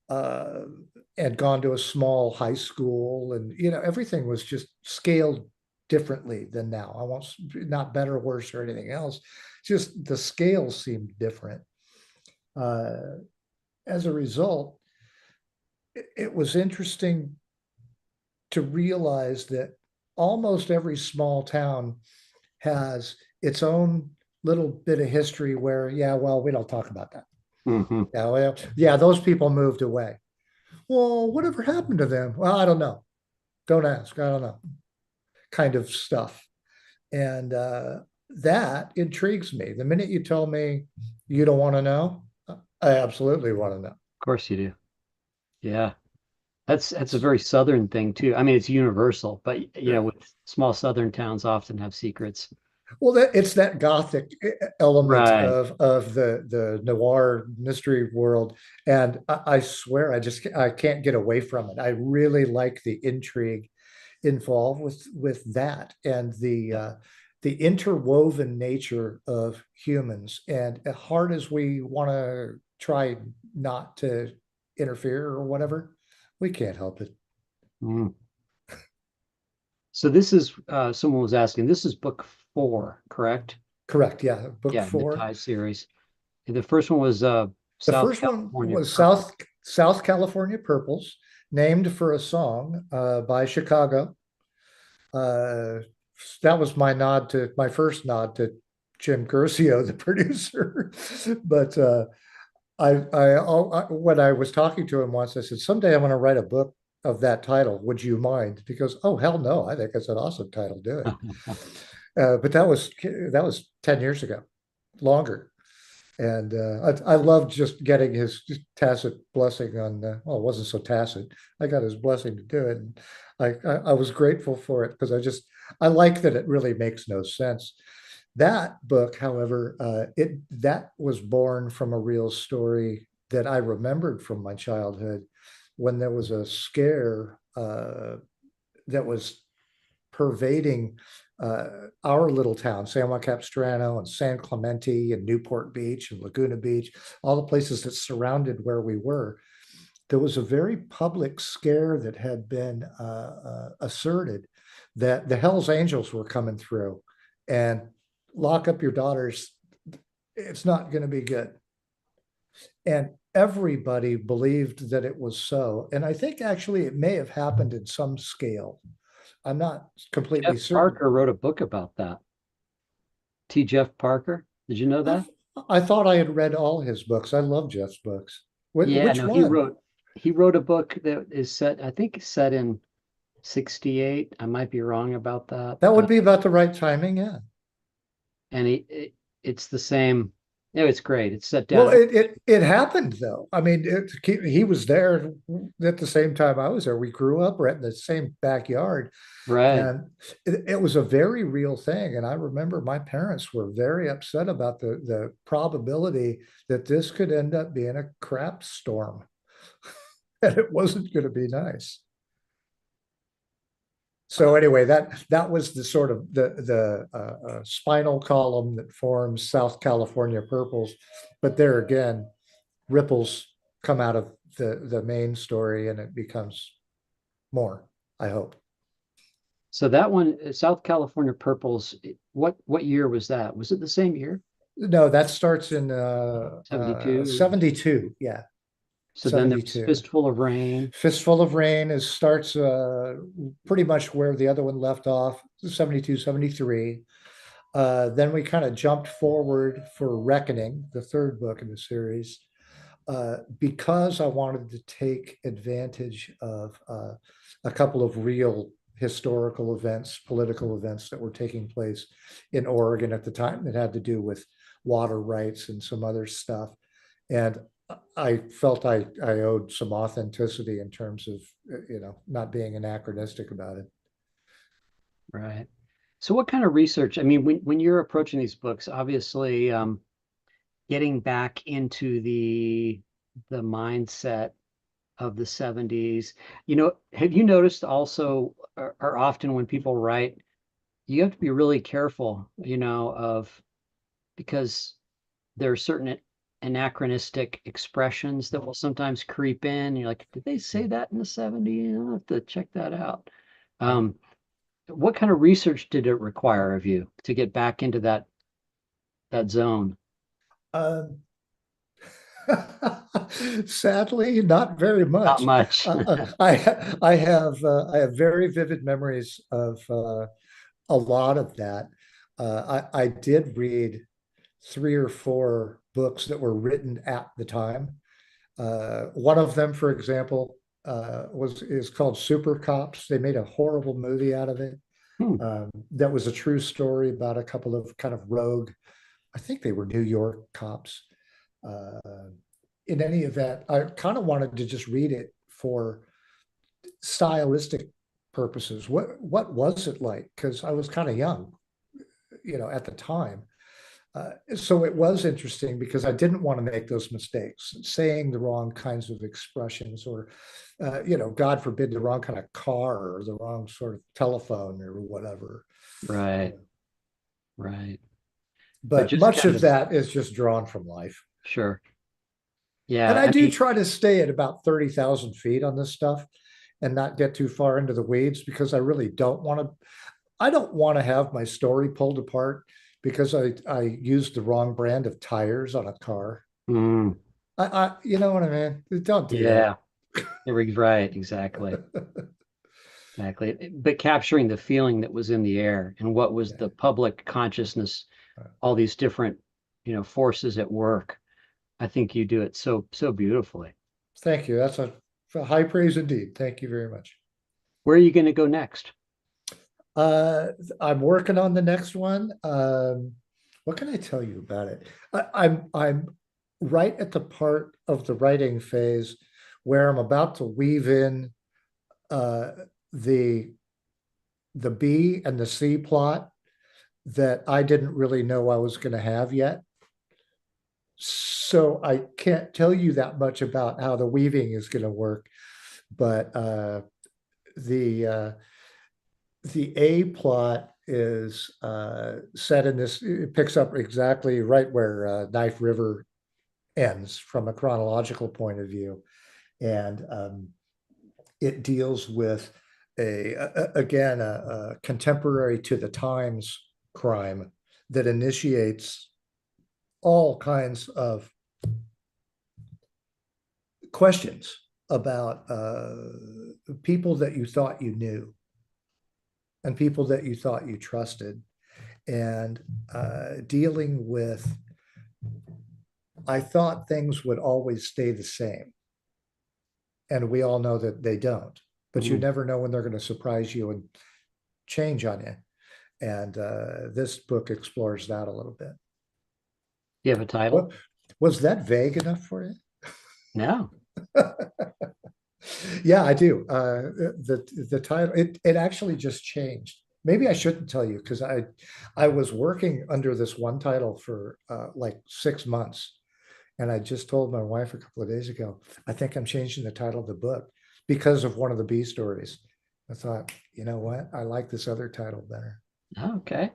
uh, and gone to a small high school, and everything was just scaled differently than now. I won't, not better, worse, or anything else. Just the scale seemed different. Uh, as a result, it was interesting to realize that almost every small town has its own little bit of history where, yeah, well, we don't talk about that. Hmm. Yeah, well, yeah, those people moved away. Well, whatever happened to them? Well, I don't know. Don't ask. I don't know. Kind of stuff. And that intrigues me. The minute you tell me you don't want to know, I absolutely want to know. Of course you do. Yeah. That's a very Southern thing too. I mean, it's universal, but with small Southern towns often have secrets. Well, it's that gothic element Right. of the noir mystery world, and I swear I can't get away from it. I really like the intrigue involved with that, and Yeah. the interwoven nature of humans. And as hard as we want to try not to interfere or whatever, we can't help it. Mm. So this is someone was asking, this is book four, correct? Correct. Yeah. Book Yeah, in the four. Tie series. The first one was The South first one California was Purple. South California Purples, named for a song by Chicago. Uh, that was my first nod to Jim Curcio, the producer. But when I was talking to him once, I said, someday I'm going to write a book of that title. Would you mind? He goes, oh, hell no. I think it's an awesome title. Do it. But that was 10 years ago, longer. And I loved just getting his tacit blessing on, well, it wasn't so tacit. I got his blessing to do it. And I was grateful for it because I like that it really makes no sense. That book, however, that was born from a real story that I remembered from my childhood when there was a scare that was pervading our little town, San Juan Capistrano and San Clemente and Newport Beach and Laguna Beach, all the places that surrounded where we were. There was a very public scare that had been asserted that the Hells Angels were coming through and lock up your daughters. It's not going to be good. And everybody believed that it was so. And I think actually it may have happened in some scale. I'm not completely Jeff certain. Parker wrote a book about that. T. Jeff Parker. Did you know I, that? I thought I had read all his books. I love Jeff's books. Yeah, Which no, one? he wrote a book that is set, I think set in 68. I might be wrong about that. That would be about the right timing. Yeah. And it's the same. No, it's great. It's set Well, down. it happened though. I mean, he was there at the same time I was there. We grew up right in the same backyard, Right. and it was a very real thing. And I remember my parents were very upset about the probability that this could end up being a crap storm, and it wasn't going to be nice. So Wow. anyway, that was the sort of the spinal column that forms South California Purples. But there again, ripples come out of the main story, and it becomes more, I hope. So that one, South California Purples, what year was that? Was it the same year? No, that starts in 72. 72. Yeah, So then there was 72. Fistful of Rain. Fistful of Rain is starts pretty much where the other one left off, 72, 73. Then we kind of jumped forward for Reckoning, the third book in the series, because I wanted to take advantage of a couple of real historical events, political events that were taking place in Oregon at the time that had to do with water rights and some other stuff. And I felt I owed some authenticity in terms of, not being anachronistic about it. Right. So what kind of research? I mean, when you're approaching these books, obviously, getting back into the mindset. of the 70s. Have you noticed also, or often when people write, you have to be really careful, of because there are certain anachronistic expressions that will sometimes creep in. You're like, did they say that in the 70s? I'll have to check that out. Right. Um, what kind of research did it require of you to get back into that zone? Um, Sadly, not very Not much. much. I have very vivid memories of a lot of that. I did read three or four books that were written at the time. One of them, for example, was is called Super Cops. They made a horrible movie out of it. Hmm. That was a true story about a couple of kind of rogue, I think they were New York cops. Uh, in any event, I kind of wanted to just read it for stylistic purposes. What was it like? Because I was kind of young, at the time. So it was interesting because I didn't want to make those mistakes, saying the wrong kinds of expressions, or, God forbid, the wrong kind of car or the wrong sort of telephone or whatever. Right, right. But But just much kind of of, that is just drawn from life. sure. And Yeah, I I do mean, try to stay at about 30,000 feet on this stuff and not get too far into the weeds because I really don't want to. I don't want to have my story pulled apart because I used the wrong brand of tires on a car. mm, You know what I mean? Don't do that. yeah, right, exactly. Exactly. But capturing the feeling that was in the air and what was Yeah. the public consciousness, all these different, forces at work. I think you do it so beautifully. Thank you. That's a high praise indeed. Thank you very much. Where are you going to go next? Uh, I'm working on the next one. What can I tell you about it? I'm right at the part of the writing phase where I'm about to weave in uh, the the B and the C plot that I didn't really know I was going to have yet. So I can't tell you that much about how the weaving is going to work, but the uh, the A plot is set in this. It picks up exactly right where Knife River ends from a chronological point of view, and it deals with again a contemporary to the times crime that initiates all kinds of questions about people that you thought you knew and people that you thought you trusted, and dealing with, I thought things would always stay the same. And we all know that they don't, but you Mm. never know when they're going to surprise you and change on you. And this book explores that a little bit. Do you have a title? What was that vague enough for you? No. Yeah, I do. The title, it actually just changed. Maybe I shouldn't tell you because I was working under this one title for like 6 months, and I just told my wife a couple of days ago, I think I'm changing the title of the book because of one of the B stories. I thought, you know what? I like this other title better. Okay.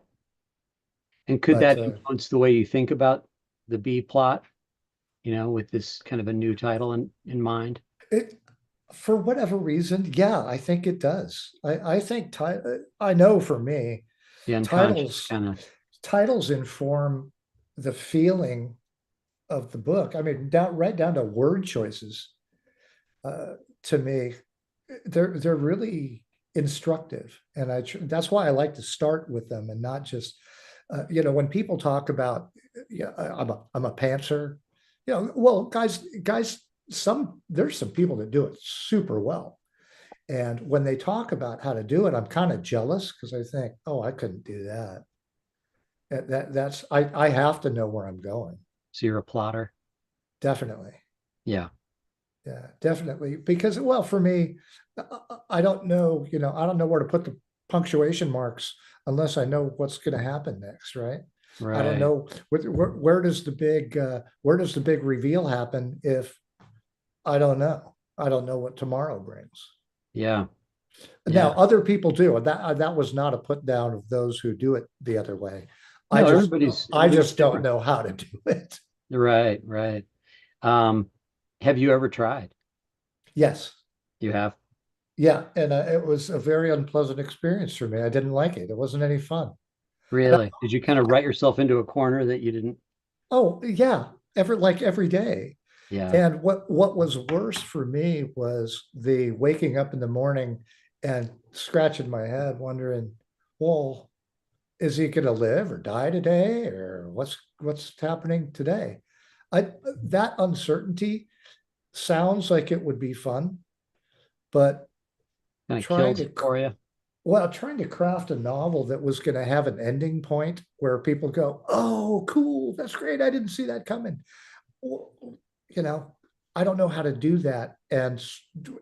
And could But that influence the way you think about the B plot, with this kind of a new title in mind? it, for whatever reason, yeah, I think it does. I think I know for me, The unconscious titles kind of, titles inform the feeling of the book. I mean, right down to word choices. Uh, to me, they're really instructive, and that's why I like to start with them and not just, when people talk about, yeah, I'm a pantser, well, guys, there's some people that do it super well, and when they talk about how to do it, I'm kind of jealous because I think, oh, I couldn't do that. That's I have to know where I'm going. so you're a plotter. Definitely. Yeah. Yeah, definitely. Because, well, for me, I don't know, I don't know where to put the punctuation marks unless I know what's going to happen next, right? I don't Right. know where does the big reveal happen if I don't know. I don't know what tomorrow brings. Yeah. Now, Yeah. other people do, and that was not a put down of those who do it the other way. I No, just I everybody's just don't different. know how to do it. Right, right. Um, have you ever tried? Yes. You have? Yeah, and it was a very unpleasant experience for me. I didn't like it. It wasn't any fun. And Really? Did you kind of write yourself into a corner that you didn't? oh yeah, every day. Yeah. And what was worse for me was the waking up in the morning and scratching my head, wondering, well, is he going to live or die today, or what's happening today? I That uncertainty sounds like it would be fun, but Kind of trying kills to it for you. trying to craft a novel that was going to have an ending point where people go, "Oh, cool, that's great. I didn't see that coming." Well, you know, I don't know how to do that and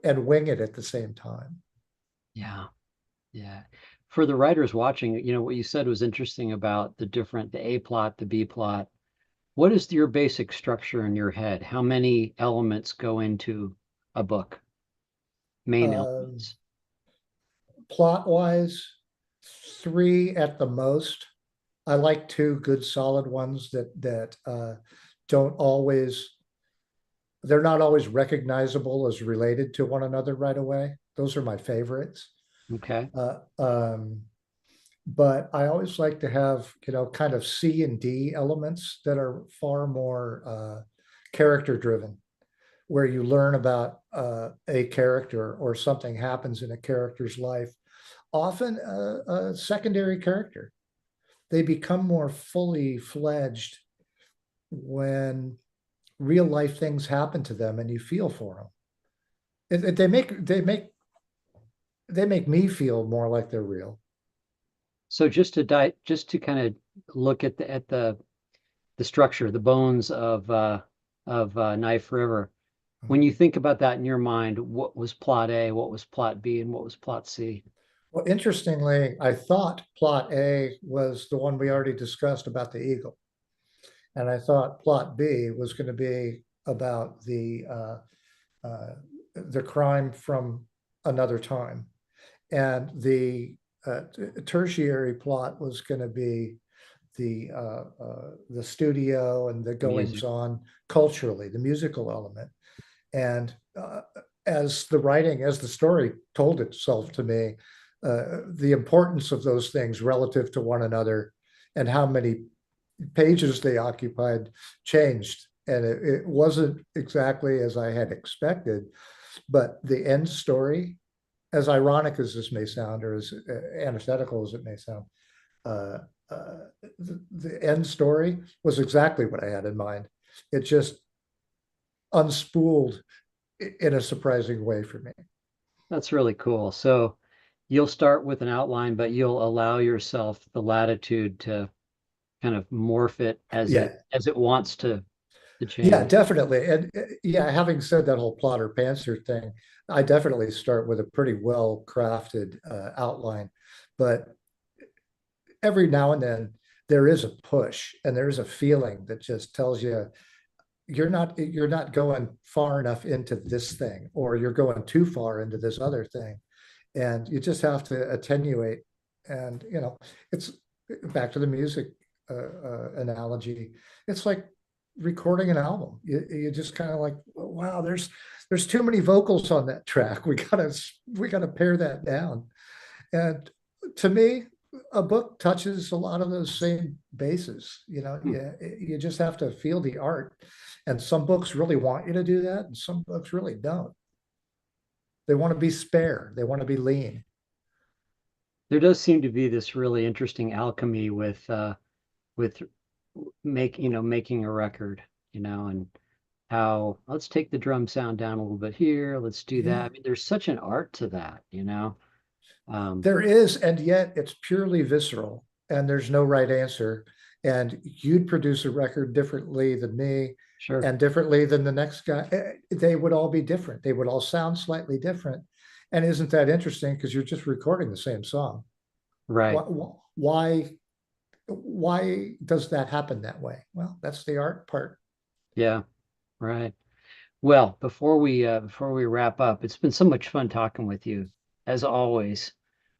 wing it at the same time. Yeah. Yeah. For the writers watching, what you said was interesting about the A plot, the B plot. What is your basic structure in your head? How many elements go into a book? Main Um, elements. Plot wise, three at the most. I like two good solid ones that don't always they're not always recognizable as related to one another right away. Those are my favorites. Okay. Uh, um, but I always like to have, kind of C and D elements that are far more character driven, where you learn about a character or something happens in a character's life, often a secondary character. They become more fully fledged when real life things happen to them and you feel for them. They make me feel more like they're real. So just to kind of look at the structure, the bones of Knife River. When you think about that in your mind, what was plot A, what was plot B, and what was plot C? Well, interestingly, I thought plot A was the one we already discussed about the eagle. And I thought plot B was going to be about uh, the crime from another time. And uh, tertiary plot was going to be the studio and the The goings music. on culturally, the musical element. And as the story told itself to me, the importance of those things relative to one another and how many pages they occupied changed. And it wasn't exactly as I had expected, but the end story, as ironic as this may sound, or as antithetical as it may sound, uh, uh, the end story was exactly what I had in mind. It just unspooled in a surprising way for me. That's really cool. So you'll start with an outline, but you'll allow yourself the latitude to kind of morph it Yeah, as it wants to yeah, change. definitely. And yeah, having said that whole plotter pantser thing, I definitely start with a pretty well crafted outline. But every now and then there is a push and there is a feeling that just tells you you're not going far enough into this thing, or you're going too far into this other thing. And you just have to attenuate. And it's back to the music analogy. It's like recording an album. You just kind of like, wow, there's too many vocals on that track. We gotta pare that down. And to me, a book touches a lot of those same bases. Hmm. You just have to feel the art. And some books really want you to do that, and some books really don't. They want to be spare. They want to be lean. There does seem to be this really interesting alchemy with making a record, and how let's take the drum sound down a little bit here, let's do that. Yeah. I mean, there's such an art to that. There is, and yet it's purely visceral, and there's no right answer. And you'd produce a record differently than me, Sure. and differently than the next guy. They would all be different. They would all sound slightly different. And isn't that interesting? Because you're just recording the same song. Right. Why, why, why does that happen that way? Well, that's the art part. Yeah. Right. Well, before we wrap up, it's been so much fun talking with you, as always.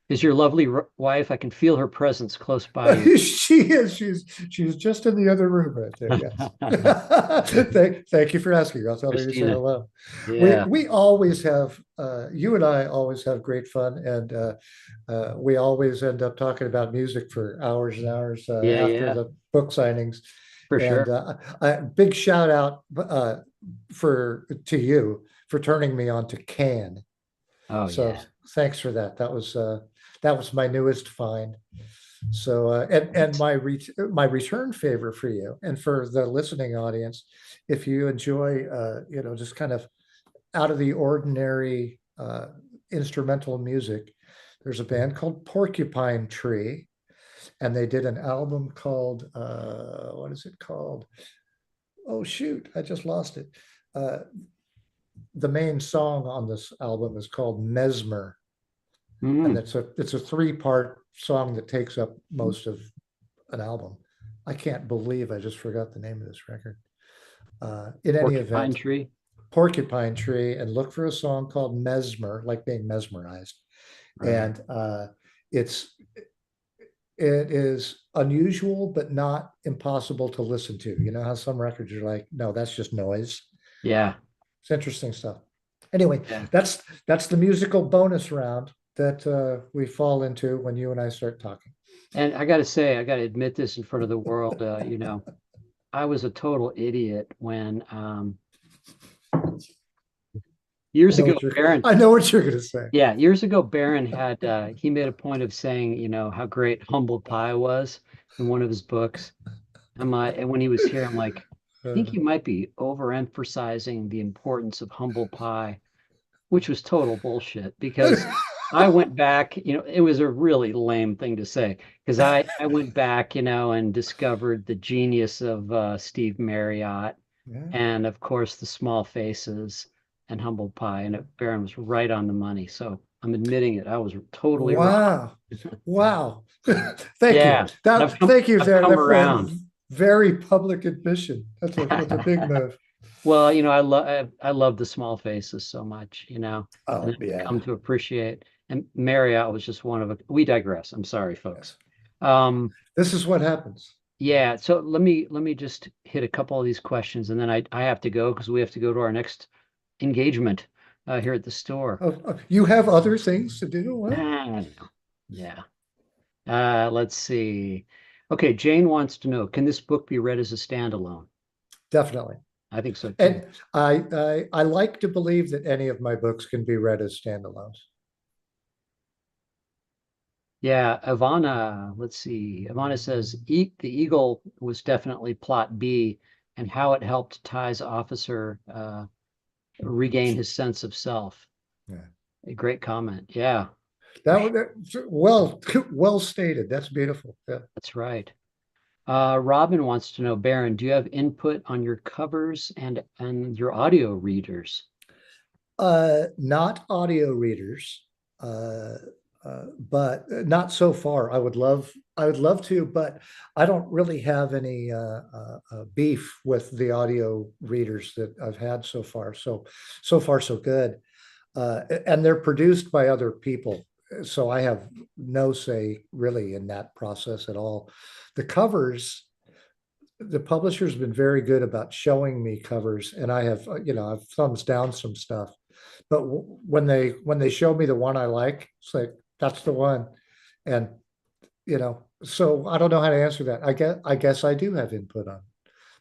Is your lovely wife? I can feel her presence close by you. She is. She's just in the other room right there. Yes. Thank you for asking. I'll tell her you said Christina. hello. Yeah. We always have you and I always have great fun, and we always end up talking about music for hours and hours Yeah, after yeah, the book signings. for And sure. big shout out for to you for turning me on to Can. Oh So yeah. thanks for that. That was my newest find. So and Thanks. my return favor for you and for the listening audience, if you enjoy just kind of out of the ordinary instrumental music, there's a band called Porcupine Tree, and they did an album called what is it called? Oh shoot, I just lost it. Uh, the main song on this album is called Mesmer, and Mm. it's a three-part song that takes up most of an album. I can't believe I just forgot the name of this record. In any Porcupine event, tree. Porcupine Tree, and look for a song called Mesmer, like being mesmerized. Right. And it's it is unusual, but not impossible to listen to. You know how some records are like, no, that's just noise. Yeah. It's interesting stuff. Anyway, Yeah. that's the musical bonus round that we fall into when you and I start talking. And I got to say, I got to admit this in front of the world. I was a total idiot when I years know ago, what you're Baron. I know what you're gonna say. Yeah, years ago, Barron had he made a point of saying, how great humble pie was in one of his books. And when he was here, I'm like, I think Uh, you might be overemphasizing the importance of humble pie, which was total bullshit because I went back, it was a really lame thing to say because I went back, and discovered the genius of Steve Marriott yeah. and of course the small faces and humble pie, and Barron was right on the money. So I'm admitting it. I was totally wrong. Wow. Wow. Thank you. Yeah. And Thank you I've there. come That's a around. very public admission. That's a big move. Well, I love the small faces so much, and Oh I've come yeah. to appreciate. And Marriott was just one of a. We digress. I'm sorry, Yeah. folks. Um, This is what happens. yeah. So let me just hit a couple of these questions, and then I have to go because we have to go to our next engagement here at the store. You have other things to do? Well, Ah, yeah. Let's see. Okay, Jane wants to know, can this book be read as a standalone? definitely. I think so too. And I like to believe that any of my books can be read as standalones. Yeah, Ivana, let's see. Ivana says e the Eagle was definitely plot B and how it helped Ty's officer regain his sense of self. Yeah. A great comment. Yeah, for That sure. was well stated. That's beautiful. Yeah. That's right. Robin wants to know, Baron, do you have input on your covers and your audio readers? Not audio readers, but not so far. I would love to, but I don't really have any beef with the audio readers that I've had so far. So far, so good. And they're produced by other people, so I have no say really in that process at all. The covers, the publisher's been very good about showing me covers, and I have, I've thumbs down some stuff. But when they show me the one I like, it's like that's the one. And so I don't know how to answer that. I guess I do have input on,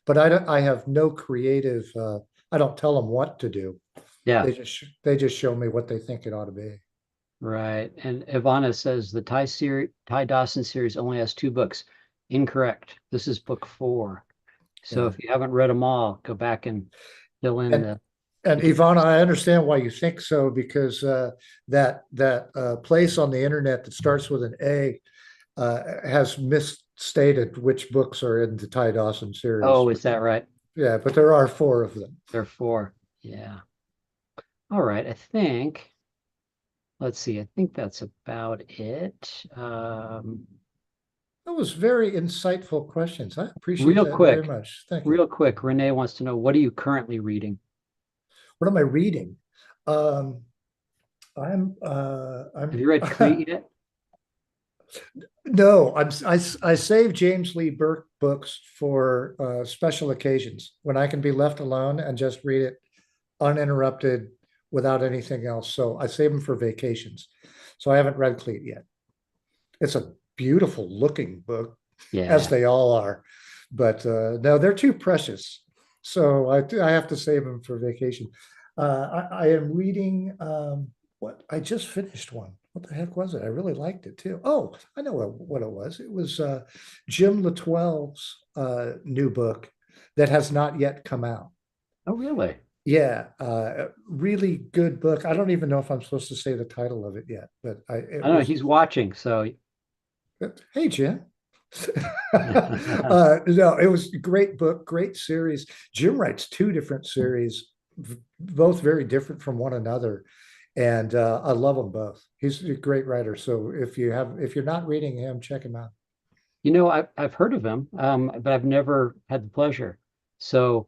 but I have no creative. I don't tell them what to do. Yeah, They just show me what they think it ought to be. right. And Ivana says the Ty Dawson series only has two books. Incorrect. This is book four. So Yeah. if you haven't read them all, go back and fill in And the Ivana, gaps. I understand why you think so because that place on the internet that starts with an A has misstated which books are in the Ty Dawson series. Oh, But is that right? yeah, but there are four of them. There are four. Yeah. All right. Let's see. I think that's about it. That was very insightful questions. I appreciate Real that very quick, much. Thank you. real quick. Renee wants to know, what are you currently reading? What am I reading? Um, Have you read Crete yet? no, I save James Lee Burke books for special occasions when I can be left alone and just read it uninterrupted without anything else. So I save them for vacations. So I haven't read Cleat yet. It's a beautiful looking book, as Yeah. they all are, but no, they're too precious. So I have to save them for vacation. I am reading what I just finished one. What the heck was it? I really liked it too. Oh, I know what it was. It was Jim Latwell's new book that has not yet come out. Oh, really? Yeah, really good book. I don't even know if I'm supposed to say the title of it yet, but I it don't know. was. He's watching, so Hey, Jim. No, it was a great book, great series. Jim writes two different series, both very different from one another, and I love them both. He's a great writer. So if you're not reading him, check him out. I've heard of him, but I've never had the pleasure. So,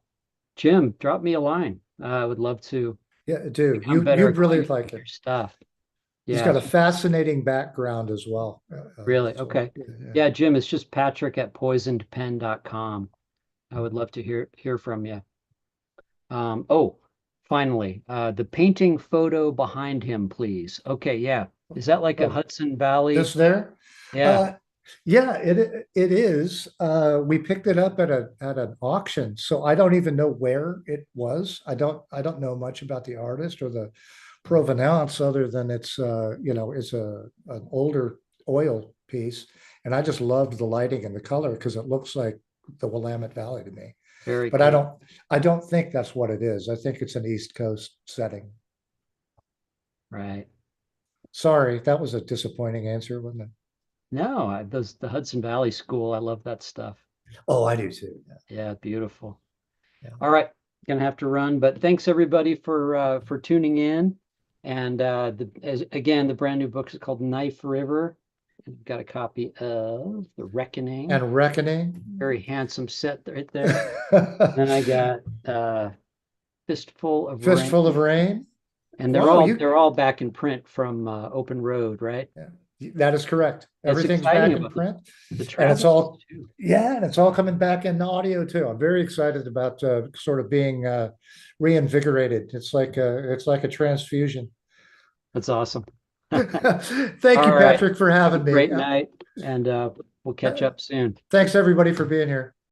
Jim, drop me a line. I would love to Yeah, dude, become better you'd really acquainted like with your it. stuff. He's Yeah, got a fascinating background as well. really. So Okay. yeah. Yeah, Jim, it's just Patrick at poisonedpen.com. I would love to hear from you. Oh, finally, the painting photo behind him, please. Okay, yeah. Is that like a Oh, Hudson Valley? this there? Yeah. Uh, yeah, it is. We picked it up at an auction, so I don't even know where it was. I don't know much about the artist or the provenance other than it's an older oil piece, and I just loved the lighting and the color because it looks like the Willamette Valley to me. Very But cool. I don't think that's what it is. I think it's an East Coast setting. Right. Sorry, that was a disappointing answer, wasn't it? No, those the Hudson Valley School. I love that stuff. Oh, I do too. Yeah. Yeah, beautiful. Yeah. All right, gonna have to run, but thanks everybody for tuning in. And again, the brand new book is called Knife River. I've got a copy of The Reckoning. And Reckoning. Very handsome set right there. Then I got Fistful of Fistful of Rain, Rain. and Wow, they're all back in print from Open Road, right? yeah, that is correct. It's Everything's exciting back in about print, the and it's travels all too. yeah, and it's all coming back in audio too. I'm very excited about sort of being reinvigorated. It's like a transfusion. That's awesome. Thank you, All right. Patrick, for Have a having me. great night, and we'll catch Uh, up soon. Thanks everybody for being here.